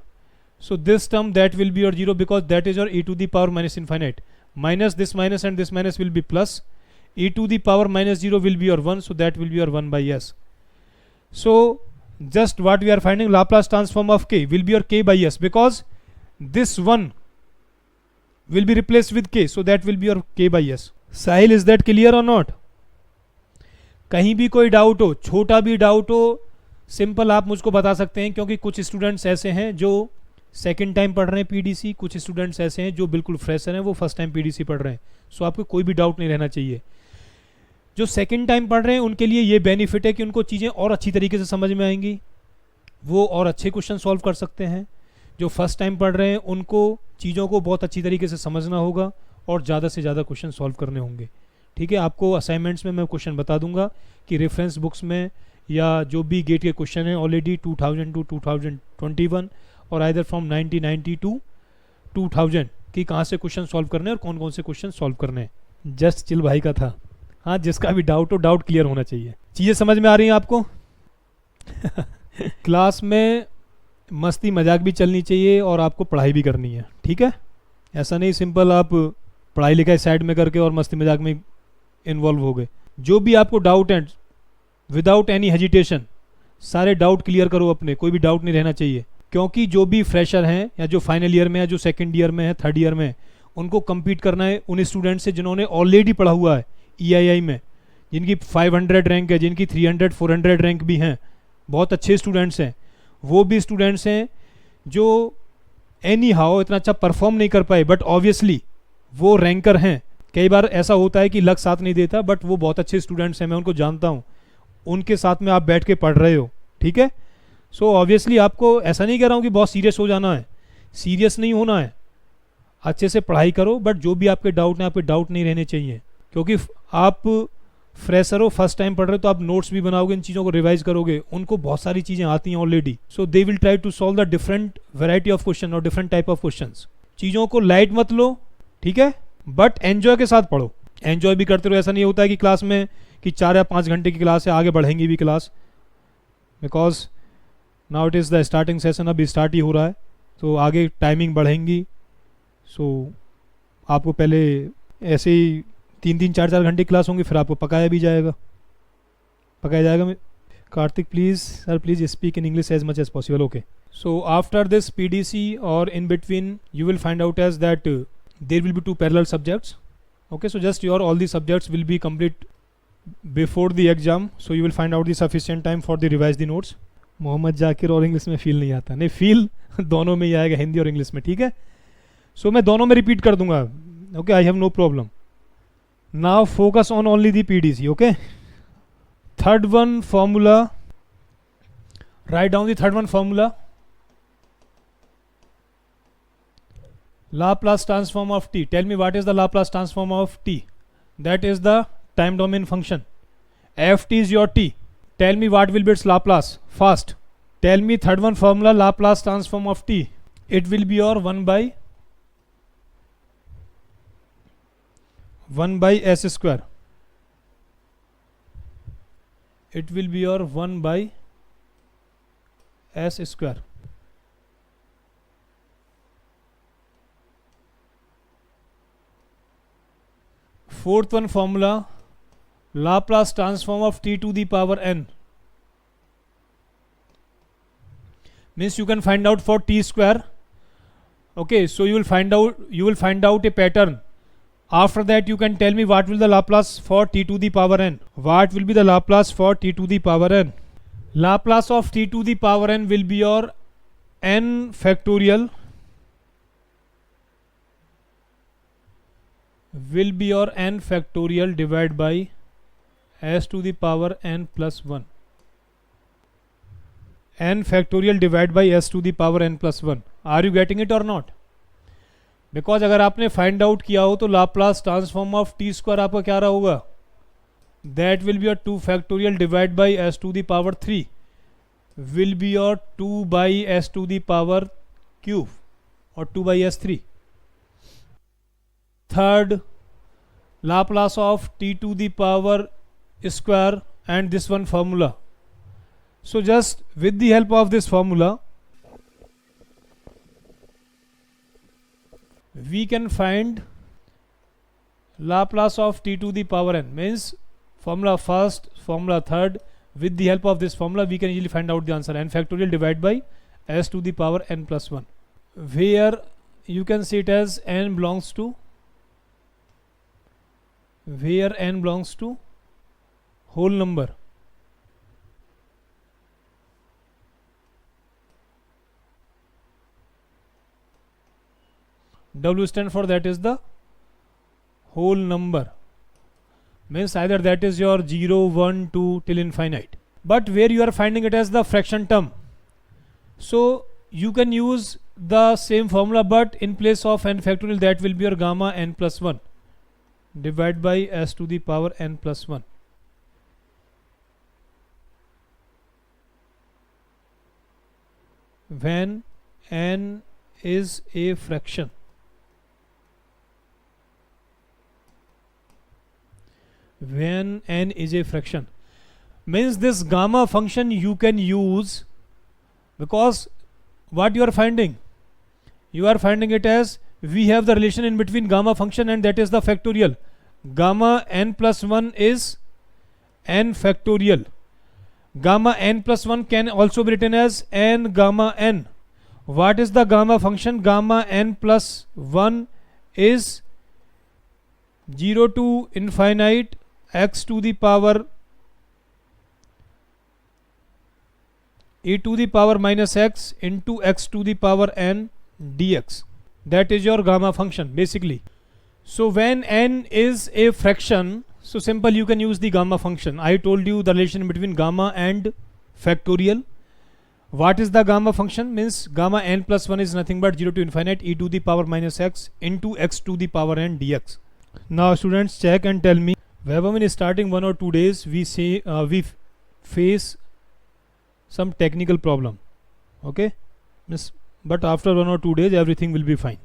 Speaker 1: So this term, that will be your 0, because that is your e to the power minus infinite. Minus this minus and this minus will be plus. E to the power minus 0 will be your 1, so that will be your 1 by s. So just what we are finding, Laplace transform of k will be your k by s, because this 1 will be replaced with k, so that will be your k by s. Sahil, is that clear or not? कहीं भी कोई doubt हो, छोटा भी doubt हो, simple आप मुझको बता सकते हैं, क्योंकि कुछ स्टूडेंट्स ऐसे हैं जो सेकंड टाइम पढ़ रहे हैं पीडीसी, कुछ स्टूडेंट्स ऐसे हैं जो बिल्कुल फ्रेशर हैं, वो फर्स्ट टाइम पीडीसी पढ़ रहे हैं. सो आपको कोई भी डाउट नहीं रहना चाहिए. जो सेकंड टाइम पढ़ रहे हैं उनके लिए ये बेनिफिट है कि उनको चीज़ें और अच्छी तरीके से समझ में आएंगी, वो और अच्छे क्वेश्चन सॉल्व कर सकते हैं. जो फर्स्ट टाइम पढ़ रहे हैं उनको चीज़ों को बहुत अच्छी तरीके से समझना होगा और ज़्यादा से ज़्यादा क्वेश्चन सॉल्व करने होंगे. ठीक है, आपको असाइनमेंट्स में मैं क्वेश्चन बता दूंगा कि रेफरेंस बुक्स में या जो भी गेट के क्वेश्चन हैं ऑलरेडी 2000 टू 2021 और आइदर फ्रॉम 1990 टू 2000 कि कहाँ से क्वेश्चन सॉल्व करने हैं और कौन कौन से क्वेश्चन सॉल्व करने हैं. जस्ट चिल भाई का था. हाँ, जिसका भी डाउट हो, डाउट क्लियर होना चाहिए. चीज़ें समझ में आ रही हैं आपको? क्लास में मस्ती मजाक भी चलनी चाहिए और आपको पढ़ाई भी करनी है. ठीक है, ऐसा नहीं सिंपल आप पढ़ाई लिखाई साइड में करके और मस्ती मजाक में इन्वॉल्व हो गए. जो भी आपको डाउट है, विदाउट एनी हेजिटेशन सारे डाउट क्लियर करो अपने, कोई भी डाउट नहीं रहना चाहिए. क्योंकि जो भी फ्रेशर हैं या जो फाइनल ईयर में है, जो सेकंड ईयर में है, थर्ड ईयर में है, उनको कम्पीट करना है उन स्टूडेंट से जिन्होंने ऑलरेडी पढ़ा हुआ है EII में, जिनकी 500 रैंक है, जिनकी 300 400 रैंक भी हैं, बहुत अच्छे स्टूडेंट्स हैं. वो भी स्टूडेंट्स हैं जो एनी हाउ इतना अच्छा परफॉर्म नहीं कर पाए, बट ऑब्वियसली वो रैंकर हैं. कई बार ऐसा होता है कि लक साथ नहीं देता, बट वो बहुत अच्छे स्टूडेंट्स हैं, मैं उनको जानता हूँ. उनके साथ में आप बैठ के पढ़ रहे हो. ठीक है, सो ऑब्वियसली आपको ऐसा नहीं कह रहा हूँ कि बहुत सीरियस हो जाना है, सीरियस नहीं होना है, अच्छे से पढ़ाई करो. बट जो भी आपके डाउट हैं, आपके डाउट नहीं रहने चाहिए, क्योंकि आप फ्रेशर हो, फर्स्ट टाइम पढ़ रहे हो, तो आप नोट्स भी बनाओगे, इन चीज़ों को रिवाइज करोगे. उनको बहुत सारी चीज़ें आती हैं already, so they will try to solve the different variety of question और डिफरेंट टाइप ऑफ क्वेश्चन. चीज़ों को लाइट मत लो, ठीक है, बट एन्जॉय के साथ पढ़ो. एन्जॉय भी करते रहो. ऐसा नहीं होता है कि क्लास में कि 4 या 5 घंटे की क्लास है, आगे बढ़ेंगी भी class, because now it is the starting session, अभी स्टार्ट ही हो रहा है, तो आगे टाइमिंग बढ़ेंगी. सो आपको पहले ऐसे ही 3-3 4-4 घंटे क्लास होंगी, फिर आपको पकाया जाएगा. Kartik please sir, please speak in English as much as possible. Okay, so after this PDC और in between you will find out as that there will be 2 parallel subjects. Okay, so just your all the subjects will be complete before the exam, so you will find out the sufficient time for the revise the notes. Mohammad Zakir और English में feel नहीं आता. नहीं, feel दोनों में ही आएगा, हिंदी और English में. ठीक है, सो मैं दोनों में रिपीट कर दूंगा. Okay, I have no problem. Now focus on only the PDC. Okay, third one formula, write down the third one formula. Laplace transform of t. Tell me what is the Laplace transform of t? That is the time domain function. Ft is your t. Tell me what will be its Laplace. Fast. Tell me third one formula, Laplace transform of t. It will be your 1 by s square. It will be your 1 by s square. Fourth one formula, Laplace transform of t to the power n. Means you can find out for t square. Okay, so you will find out a pattern. After that you can tell me what will the Laplace for t to the power n. What will be the Laplace for t to the power n? Laplace of t to the power n will be your n factorial. Will be your n factorial divided by s to the power n plus 1. N factorial divided by s to the power n plus 1. Are you getting it or not? Because अगर आपने find out किया हो तो Laplace transform of T square आपका क्या रहा होगा? That will be your 2 factorial divided by s to the power 3 will be your 2 by s to the power cube or 2 by s3. Third, Laplace of t to the power square and this one formula. So just with the help of this formula, we can find Laplace of t to the power n, means formula first, formula third. With the help of this formula we can easily find out the answer. N factorial divided by s to the power n plus 1, where you can see it as n belongs to, where n belongs to whole number. W stand for that is the whole number, means either that is your 0, 1, 2 till infinite. But where you are finding it as the fraction term, so you can use the same formula, but in place of n factorial that will be your gamma n plus 1 divided by s to the power n plus 1. When n is a fraction, when n is a fraction, means this gamma function you can use, because what you are finding it as we have the relation in between gamma function and that is the factorial. Gamma n plus 1 is n factorial. Gamma n plus 1 can also be written as n gamma n. What is the gamma function? Gamma n plus 1 is 0 to infinite x to the power e to the power minus x into x to the power n dx. That is your gamma function basically. So when n is a fraction, so simple, you can use the gamma function. I told you the relation between gamma and factorial. What is the gamma function? Means gamma n plus 1 is nothing but 0 to infinite e to the power minus x into x to the power n dx. Now students, check and tell me, whenever in starting 1 or 2 days we say we face some technical problem, okay, but after 1 or 2 days everything will be fine.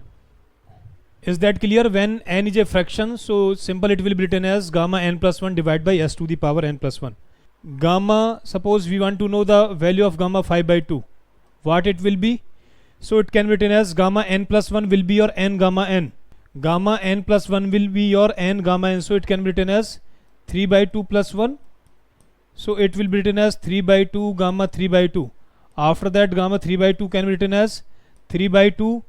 Speaker 1: Is that clear? When n is a fraction, so simple, it will be written as gamma n plus 1 divided by s to the power n plus 1. Gamma, suppose we want to know the value of gamma 5 by 2, what it will be? So it can be written as gamma n plus 1 will be your n gamma n. Gamma n plus 1 will be your n gamma n, so it can be written as 3 by 2 plus 1. So it will be written as 3 by 2 gamma 3 by 2. After that, gamma 3 by 2 can be written as 3 by 2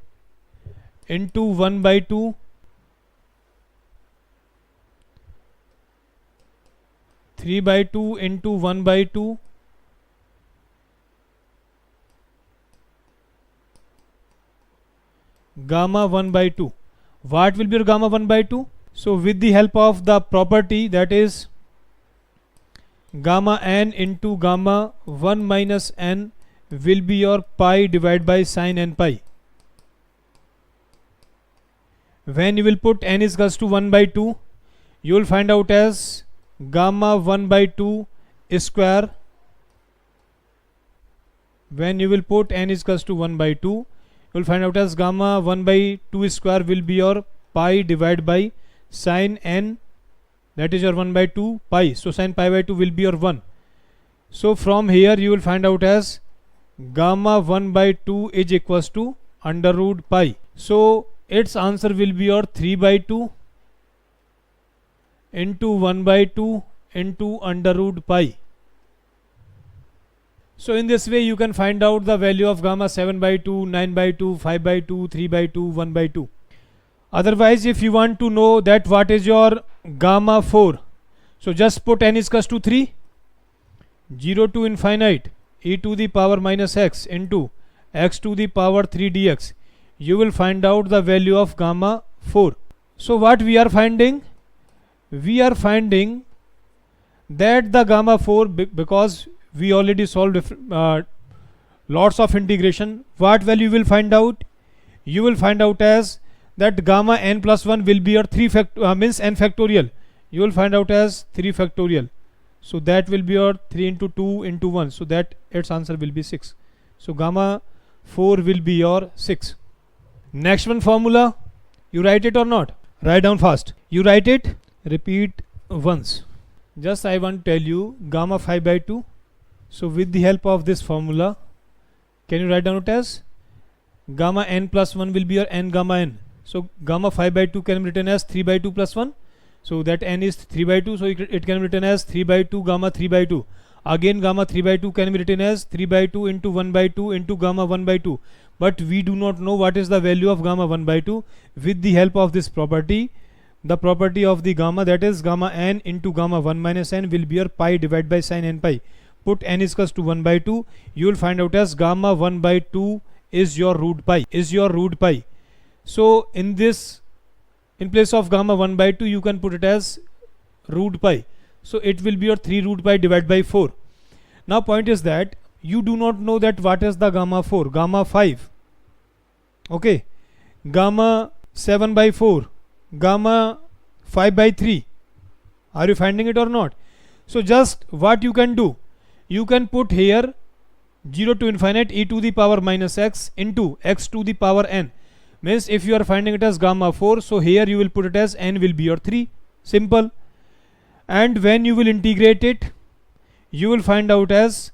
Speaker 1: into 1 by 2 3 by 2 into 1 by 2 gamma 1 by 2. What will be your gamma 1 by 2? So with the help of the property, that is gamma n into gamma 1 minus n will be your pi divided by sin n pi. When you will put n is equals to 1 by 2, you will find out as gamma 1 by 2 square. When you will put n is equals to 1 by 2, you will find out as gamma 1 by 2 square will be your pi divided by sin n, that is your 1 by 2 pi. So sin pi by 2 will be your 1. So from here you will find out as gamma 1 by 2 is equals to under root pi. So its answer will be your 3 by 2 into 1 by 2 into under root pi. So in this way you can find out the value of gamma 7 by 2, 9 by 2, 5 by 2, 3 by 2, 1 by 2. Otherwise, if you want to know that what is your gamma 4, so just put n is equals to 3, 0 to infinite e to the power minus x into x to the power 3 dx. You will find out the value of gamma 4. So what we are finding? We are finding that the gamma 4, because we already solved lots of integration, what value you will find out? You will find out as that gamma n plus 1 will be your 3 means n factorial. You will find out as 3 factorial. So that will be your 3 into 2 into 1. So that its answer will be 6. So gamma 4 will be your 6. Next one formula, you write it or not? Write down fast. You write it, repeat once. Just I want to tell you gamma 5 by 2. So with the help of this formula, can you write down it as gamma n plus 1 will be your n gamma n. So gamma 5 by 2 can be written as 3 by 2 plus 1. So that n is 3 by 2. So it can be written as 3 by 2 gamma 3 by 2. Again gamma 3 by 2 can be written as 3 by 2 into 1 by 2 into gamma 1 by 2. But we do not know what is the value of gamma 1 by 2. With the help of this property, the property of the gamma, that is gamma n into gamma 1 minus n, will be your pi divided by sin n pi. Put n is equals to 1 by 2. You will find out as gamma 1 by 2 is your root pi. So in place of gamma 1 by 2, you can put it as root pi. So it will be your 3 root pi divided by 4. Now point is that you do not know that what is the gamma 4, gamma 5, okay, gamma 7 by 4, gamma 5 by 3. Are you finding it or not? So just what you can do, you can put here 0 to infinite e to the power minus x into x to the power n. Means if you are finding it as gamma 4, so here you will put it as n will be your 3. Simple. And when you will integrate it, you will find out as,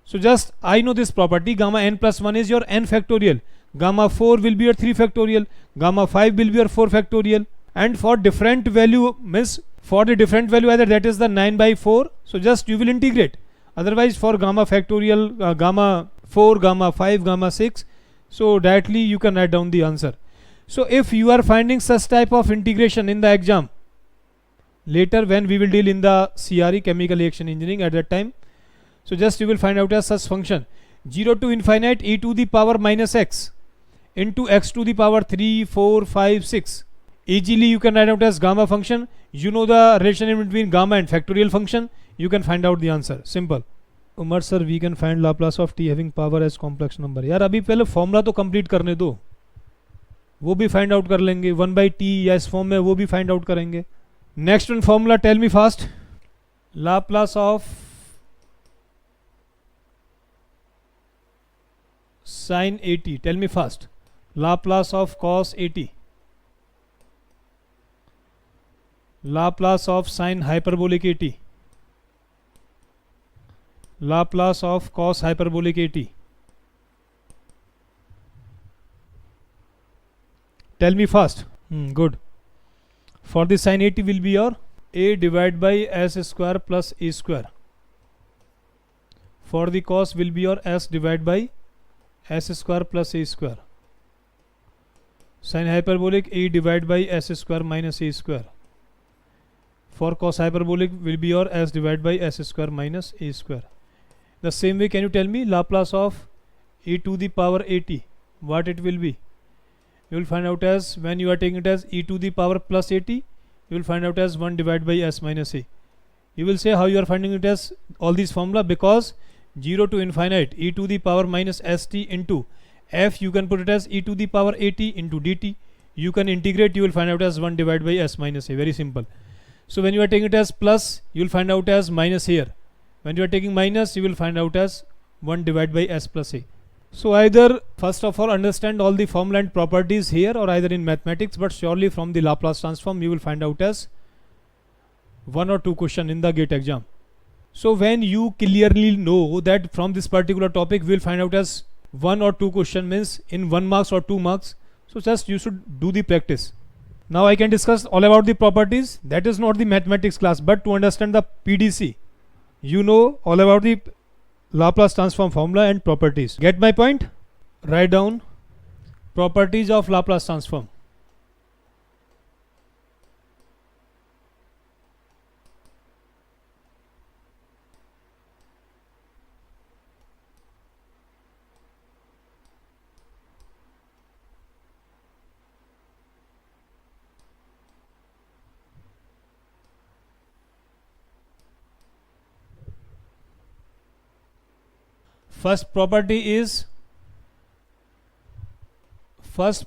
Speaker 1: so just I know this property, gamma n plus 1 is your n factorial, gamma 4 will be your 3 factorial, gamma 5 will be your 4 factorial, and for different value, means for the different value either that is the 9 by 4, so just you will integrate. Otherwise for gamma factorial, gamma 4, gamma 5, gamma 6, so directly you can write down the answer. So if you are finding such type of integration in the exam, later when we will deal in the CRE, chemical reaction engineering, at that time, so just you will find out as such function 0 to infinite e to the power minus x into x to the power 3, 4, 5, 6. Easily you can write out as gamma function. You know the relation in between gamma and factorial function. You can find out the answer. Simple. Umar sir, we can find Laplace of t having power as complex number. यार अभी पहले formula तो complete करने दो, वो भी find out कर लेंगे. 1 by t या इस फॉर्म में वो भी फाइंड आउट करेंगे. Next one formula, tell me fast. Laplace of sin 80. Tell me fast. Laplace of cos 80. Laplace of sin hyperbolic 80. Laplace of cos hyperbolic 80. Tell me fast. Good. For the sin 80 will be your a divided by s square plus a square. For the cos will be your s divided by s square plus a square. Sin hyperbolic a divided by s square minus a square. For cos hyperbolic will be your s divided by s square minus a square. The same way, can you tell me Laplace of e to the power 80, what it will be? You will find out as, when you are taking it as e to the power plus 80, you will find out as 1 divided by s minus a. You will say how you are finding it as all these formula, because 0 to infinite e to the power minus st into f, you can put it as e to the power 80 into dt. You can integrate, you will find out as 1 divided by s minus a. Very simple. So when you are taking it as plus, you will find out as minus here. When you are taking minus, you will find out as 1 divided by s plus a. So either first of all understand all the formula and properties here, or either in mathematics, but surely from the Laplace transform you will find out as 1 or 2 question in the GATE exam. So when you clearly know that from this particular topic we will find out as 1 or 2 question, means in 1 marks or 2 marks, so just you should do the practice. Now I can discuss all about the properties. That is not the mathematics class, but to understand the PDC, you know all about the Laplace transform formula and properties. Get my point? Write down properties of Laplace transform. First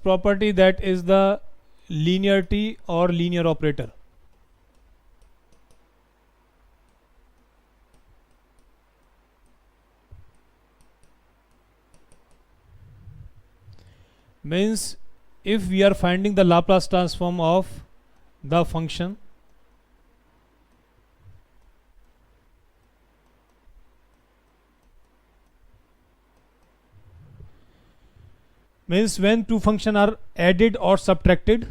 Speaker 1: property that is the linearity or linear operator. Means if we are finding the Laplace transform of the function, means when two functions are added or subtracted.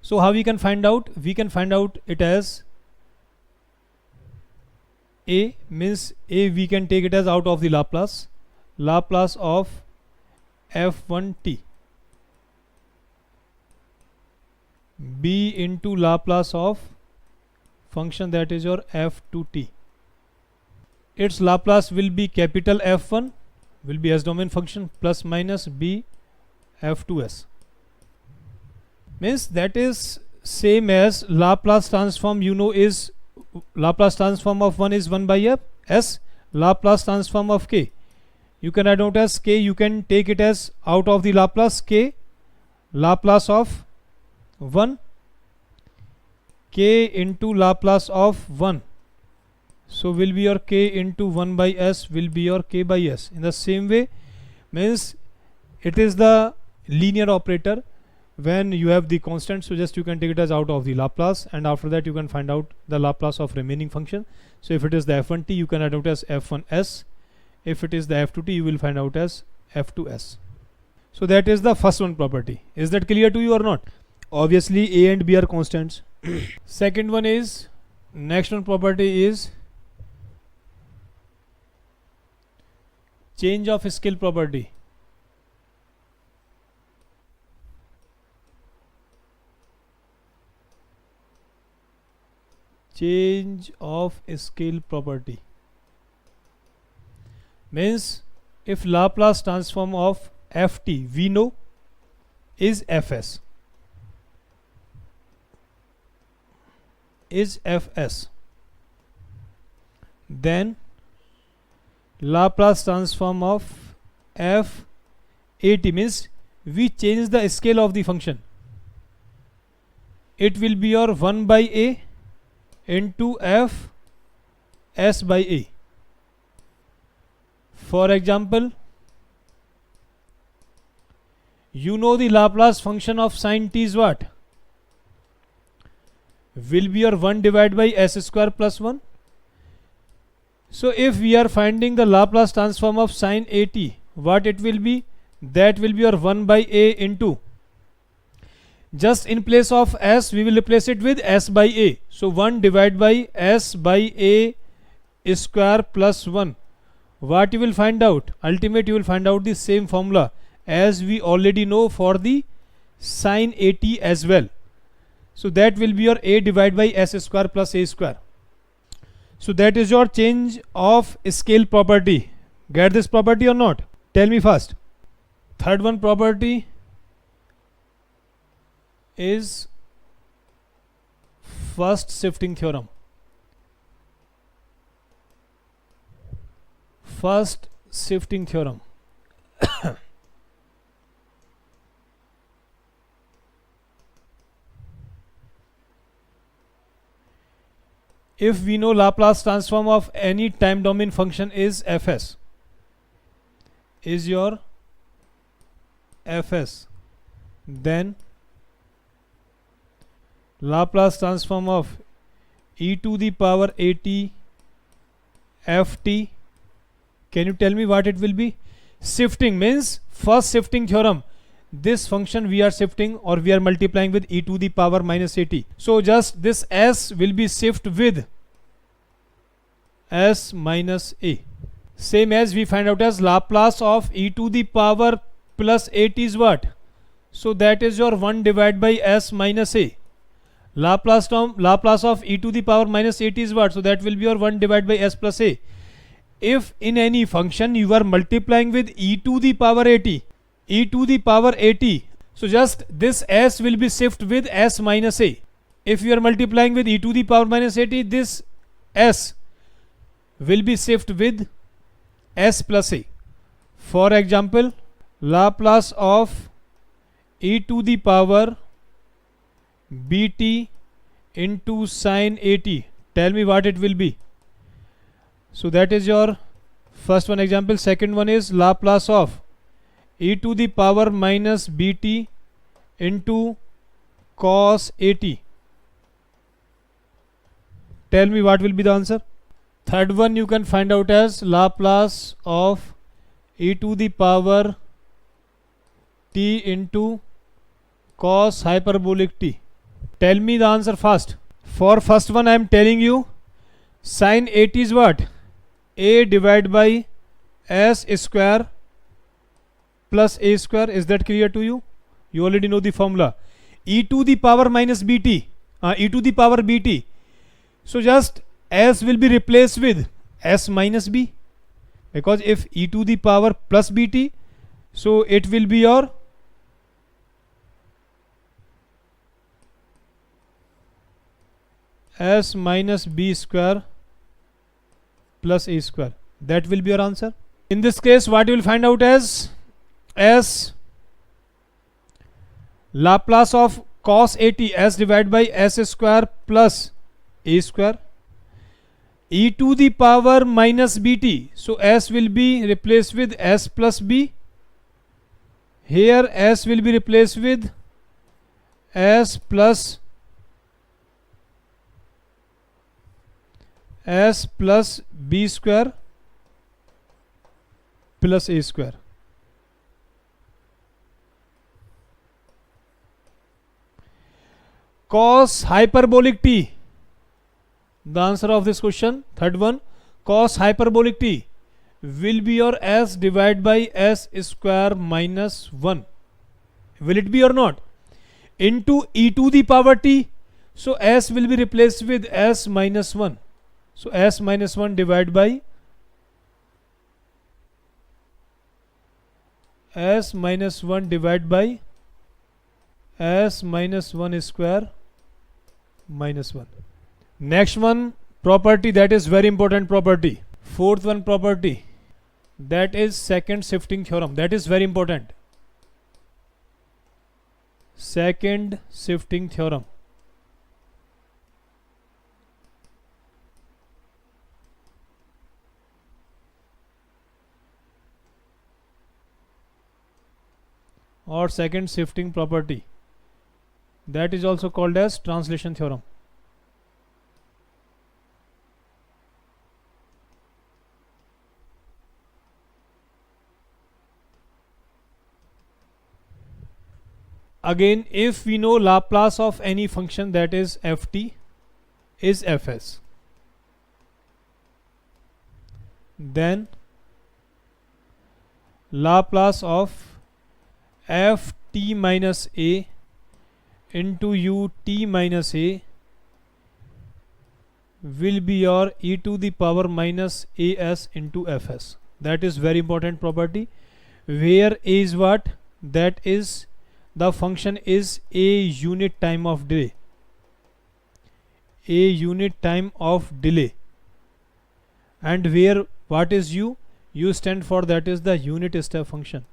Speaker 1: So how we can find out? We can find out it as a, means a we can take it as out of the Laplace of f1t, b into Laplace of function that is your f2t. Its Laplace will be capital F1, will be S domain function, plus minus b f2s, means that is same as Laplace transform, you know, is Laplace transform of 1 is 1 by f s. Laplace transform of k, you can write out as k, you can take it as out of the Laplace, k Laplace of 1, k into Laplace of 1, so will be your k into 1 by s will be your k by s. In the same way, means it is the linear operator when you have the constant, so just you can take it as out of the Laplace, and after that you can find out the Laplace of remaining function. So if it is the f1t, you can write out as f1s, if it is the f2t, you will find out as f2s. So that is the first one property. Is that clear to you or not? Obviously a and b are constants. Second one is, next one property is change of scale property. Change of scale property means if Laplace transform of ft we know is fs, then Laplace transform of f80 means we change the scale of the function, it will be your 1 by a into f s by a. For example, you know the Laplace function of sin t is what? Will be your 1 divided by s square plus 1. So if we are finding the Laplace transform of sin at, what it will be? That will be your 1 by a into, just in place of s we will replace it with s by a, so 1 divided by s by a square plus 1. What you will find out? Ultimate you will find out the same formula as we already know for the sin at as well. So that will be your a divided by s square plus a square. So that is your change of scale property. Get this property or not? Tell me first. Third one property is first shifting theorem. First shifting theorem. If we know Laplace transform of any time domain function is fs, is your fs, then Laplace transform of e to the power at ft, can you tell me what it will be? Shifting means first shifting theorem, this function we are shifting or we are multiplying with e to the power minus at, so just this s will be shift with s minus a. Same as we find out as Laplace of e to the power plus at is what? So that is your 1 divided by s minus a. Laplace of e to the power minus at is what? So that will be your 1 divided by s plus a. If in any function you are multiplying with e to the power at, so just this s will be shift with s minus a. If you are multiplying with e to the power minus at, this s will be shift with s plus a. For example, Laplace of e to the power bt into sin at, tell me what it will be. So that is your first one example. Second one is Laplace of e to the power minus bt into cos at, tell me what will be the answer. Third one you can find out as Laplace of e to the power t into cos hyperbolic t. Tell me the answer fast. For first one I am telling you sin 80 is what? A divided by s square plus a square. Is that clear to you? You already know the formula. E to the power minus bt, e to the power bt. So just s will be replaced with s minus b, because if e to the power plus bt, so it will be your s minus b square plus a square. That will be your answer. In this case, what you will find out as s Laplace of cos 80, s divided by s square plus a square, e to the power minus bt. So s will be replaced with s plus b. Here s will be replaced with s plus b square plus a square. Cos hyperbolic t. The answer of this question, third one, cos hyperbolic t will be your s divided by s square minus 1. Will it be or not? Into e to the power t. So s will be replaced with s minus 1. So s minus 1 divided by s minus 1 divided by s minus 1 square minus 1. Next one property, that is very important property. Fourth one property, that is second shifting theorem. That is very important. Second shifting theorem. Or second shifting property. That is also called as translation theorem. Again, if we know Laplace of any function, that is ft is fs, then Laplace of ft minus a into ut minus a will be your e to the power minus as into fs. That is very important property, where a is what? That is the function is a unit time of delay. A unit time of delay. And where what is u? U stand for, that is the unit step function.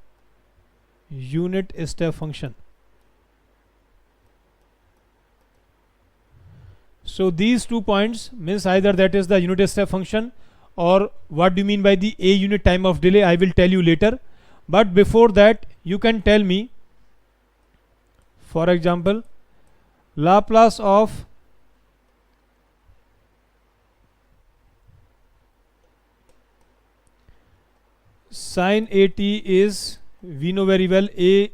Speaker 1: Unit step function. So these 2 points means either that is the unit step function, or what do you mean by the a unit time of delay, I will tell you later. But before that, you can tell me, for example, Laplace of sin 80 is, we know very well, a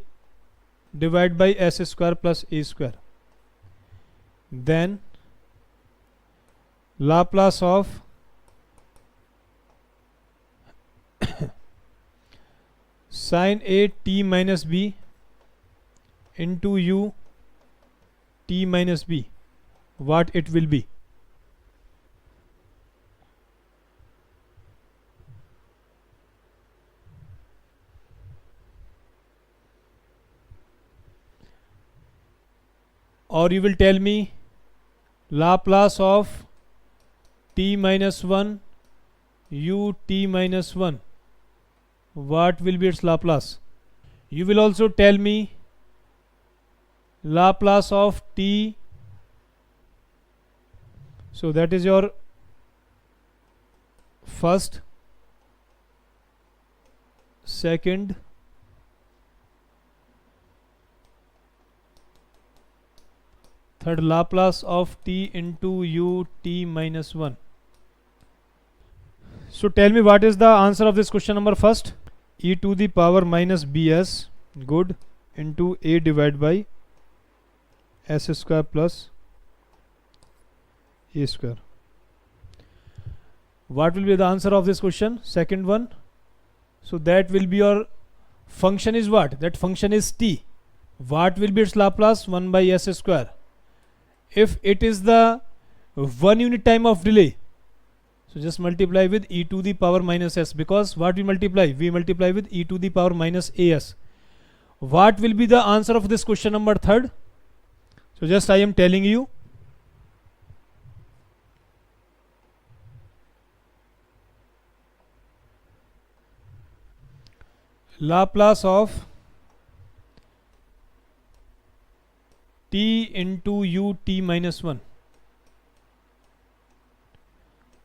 Speaker 1: divided by s square plus a square. Then Laplace of sin a t minus b into u t minus b, what it will be? Or you will tell me Laplace of t minus 1 u t minus 1, what will be its Laplace? You will also tell me Laplace of t, so that is your first, second, third, Laplace of t into u t minus 1. So tell me what is the answer of this question number first. e to the power minus bs, good, into a divided by s square plus a square. What will be the answer of this question? Second one. So that will be your function is what? That function is t. What will be its Laplace? 1 by s square. If it is the 1 unit time of delay, so just multiply with e to the power minus s, because what we multiply? We multiply with e to the power minus as. What will be the answer of this question number third? So just I am telling you. Laplace of t into u t minus 1.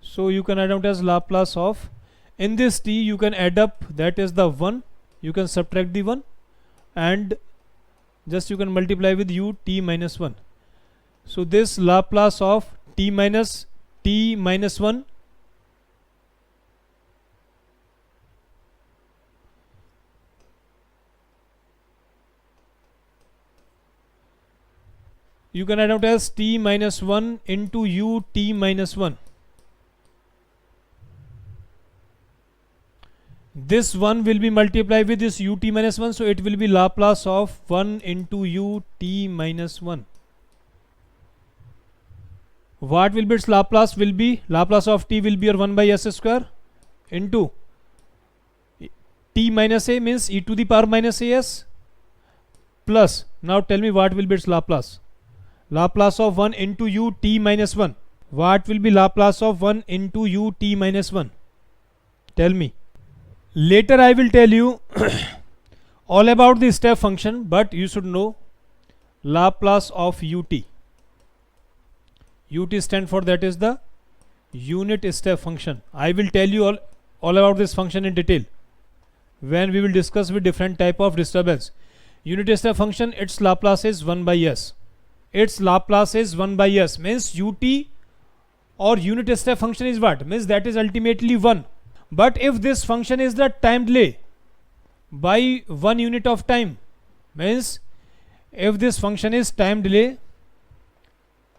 Speaker 1: So you can add out as Laplace of, in this t you can add up, that is the 1, you can subtract the 1, and just you can multiply with u t minus 1. So this Laplace of t minus 1, you can add out as t minus 1 into u t minus 1. This 1 will be multiplied with this ut minus 1, so it will be Laplace of 1 into ut minus 1. What will be its Laplace? Will be Laplace of t will be your 1 by s square into t minus a, means e to the power minus as, plus, now tell me what will be its Laplace? Laplace of 1 into u t minus 1. What will be Laplace of 1 into u t minus 1? Tell me. Later I will tell you all about the step function, but you should know Laplace of ut. Ut stand for, that is the unit step function. I will tell you all about this function in detail when we will discuss with different type of disturbance. Unit step function, its Laplace is 1 by s. Its Laplace is 1 by s, means ut or unit step function is what? Means that is ultimately 1. But if this function is the time delay by 1 unit of time, means if this function is time delay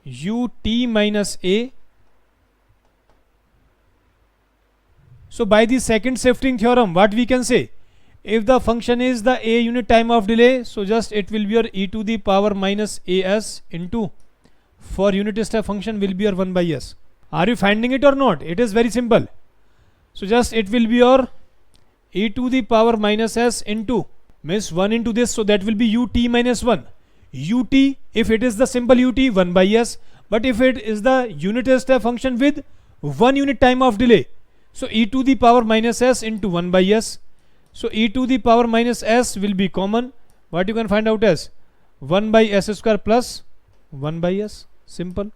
Speaker 1: ut minus a, so by the second shifting theorem, what we can say? If the function is the a unit time of delay, so just it will be your e to the power minus as into, for unit step function will be your 1 by s. Are you finding it or not? It is very simple. So just it will be your e to the power minus s into, means 1 into this, so that will be ut minus 1. Ut, if it is the simple ut, 1 by s, but if it is the unit step function with 1 unit time of delay, so e to the power minus s into 1 by s. So e to the power minus s will be common. What you can find out as 1 by s square plus 1 by s. Simple.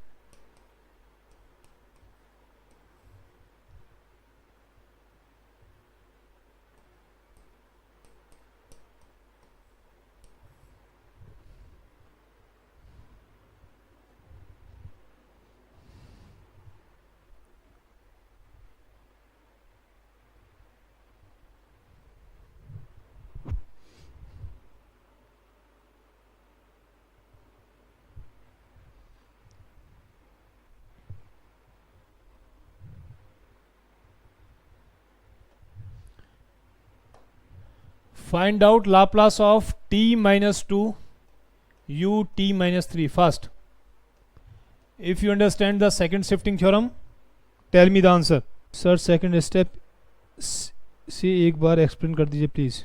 Speaker 1: Find out Laplace of t minus 2 u t minus 3 first. If you understand the second shifting theorem, tell me the answer. Sir, second step से एक बार explain कर दीजिए please.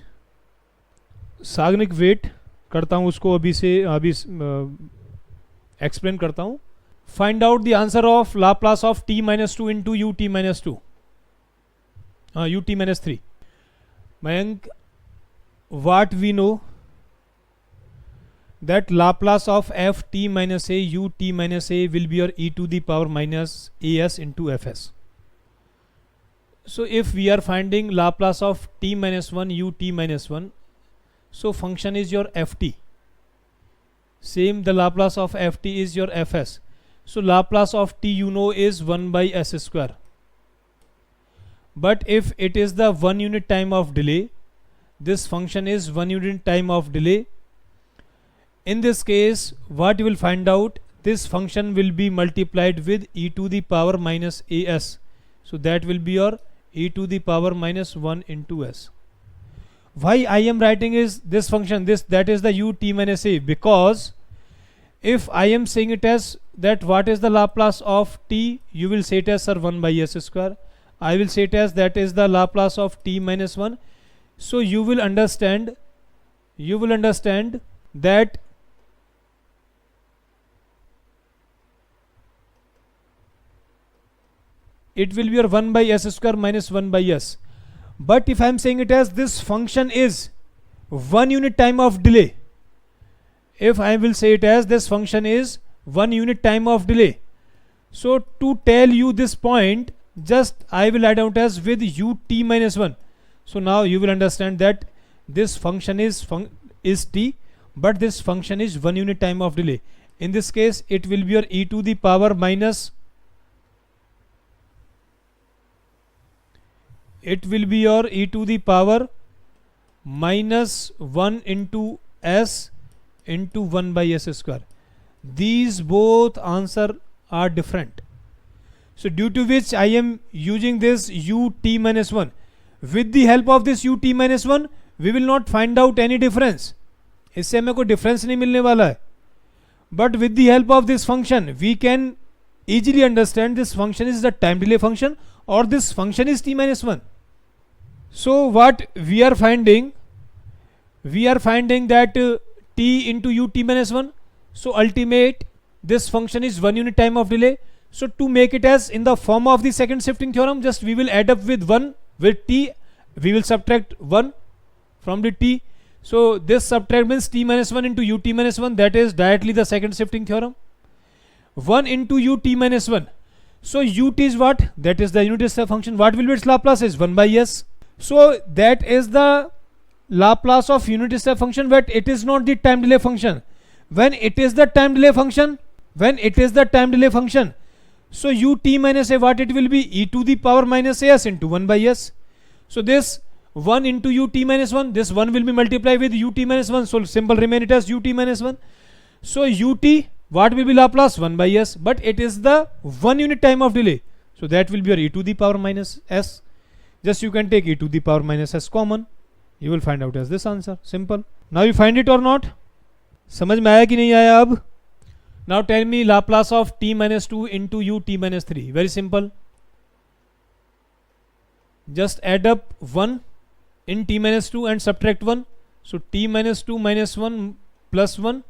Speaker 1: Sagnik wait करता हूँ उसको अभी explain करता हूँ. Find out the answer of Laplace of t minus 2 into ut minus 2 ut minus 3. Mayank, what we know that Laplace of f t minus a u t minus a will be your e to the power minus as into fs. So if we are finding Laplace of t minus 1 u t minus 1, so function is your ft. Same, the Laplace of ft is your fs. So Laplace of t you know is 1 by s square. But if it is the 1 unit time of delay, this function is 1 unit time of delay. In this case, what you will find out, this function will be multiplied with e to the power minus as. So that will be your e to the power minus 1 into s. Why I am writing is this function, that is the u t minus a, because if I am saying it as that what is the Laplace of t, you will say it as sir 1 by s square. I will say it as that is the Laplace of t minus 1. So you will understand that it will be your 1 by s square minus 1 by s. But if I am saying it as this function is 1 unit time of delay, if I will say it as this function is 1 unit time of delay, so to tell you this point, just I will add out as with u t minus 1. So now you will understand that this function is t, but this function is 1 unit time of delay. In this case, it will be your e to the power minus, it will be your e to the power minus 1 into s into 1 by s square. These both answer are different. So due to which I am using this u t minus 1. With the help of this u t minus 1, we will not find out any difference. इससे हमें कोई difference नहीं मिलने वाला है. But with the help of this function, we can easily understand this function is the time delay function or this function is t minus 1. So what we are finding that t into u t minus 1. So ultimate, this function is 1 unit time of delay. So to make it as in the form of the second shifting theorem, just we will add up with 1 with t, we will subtract 1 from the t. So this subtract means t minus 1 into u t minus 1, that is directly the second shifting theorem. 1 into u t minus 1. So ut is what? That is the unit step function. What will be its Laplace is 1 by s. So that is the Laplace of unit step function, but it is not the time delay function. When it is the time delay function, so u t minus a, what it will be? E to the power minus as into 1 by s. So this 1 into u t minus 1, this 1 will be multiplied with u t minus 1. So simple remain it as u t minus 1. So ut, what will be Laplace? 1 by s, but it is the 1 unit time of delay. So that will be your e to the power minus s. Just you can take e to the power minus s common. You will find out as this answer. Simple. Now you find it or not? समझ में आया कि नहीं आया अब? Now tell me Laplace of t minus 2 into u t minus 3. Very simple. Just add up 1 in t minus 2 and subtract 1. So t minus 2 minus 1 plus 1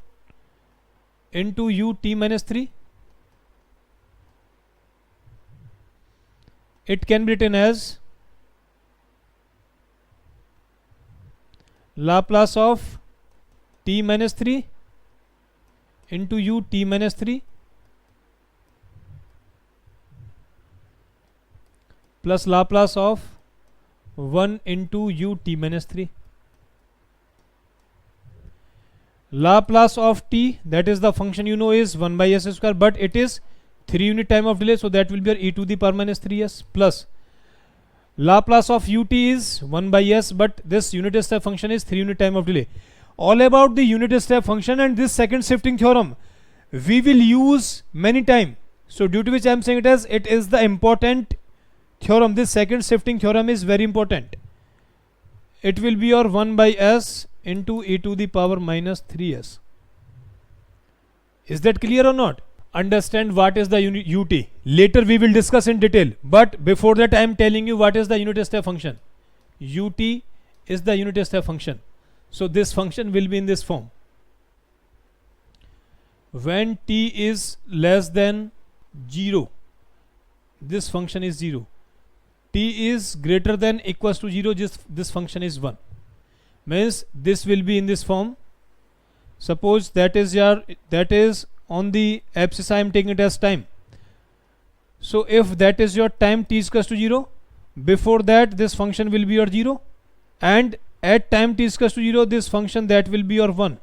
Speaker 1: into u t minus 3. It can be written as Laplace of t minus 3 into u t minus 3 plus Laplace of 1 into u t minus 3. Laplace of t, that is the function you know is 1 by s square, but it is 3 unit time of delay, so that will be e to the power minus 3s plus Laplace of ut is 1 by s, but this unit step function is 3 unit time of delay. All about the unit step function and this second shifting theorem we will use many time. So due to which I am saying it as it is the important theorem. This second shifting theorem is very important. It will be your 1 by s into e to the power minus 3s. Is that clear or not? Understand what is the unit ut. Later we will discuss in detail, but before that I am telling you what is the unit step function. Ut is the unit step function. So this function will be in this form. When t is less than 0, this function is 0. T is greater than equals to 0, this function is 1. Means this will be in this form. Suppose that is on the abscissa I am taking it as time. So if that is your time t is equals to 0, before that this function will be your 0, and at time t is equals to 0 this function that will be your 1.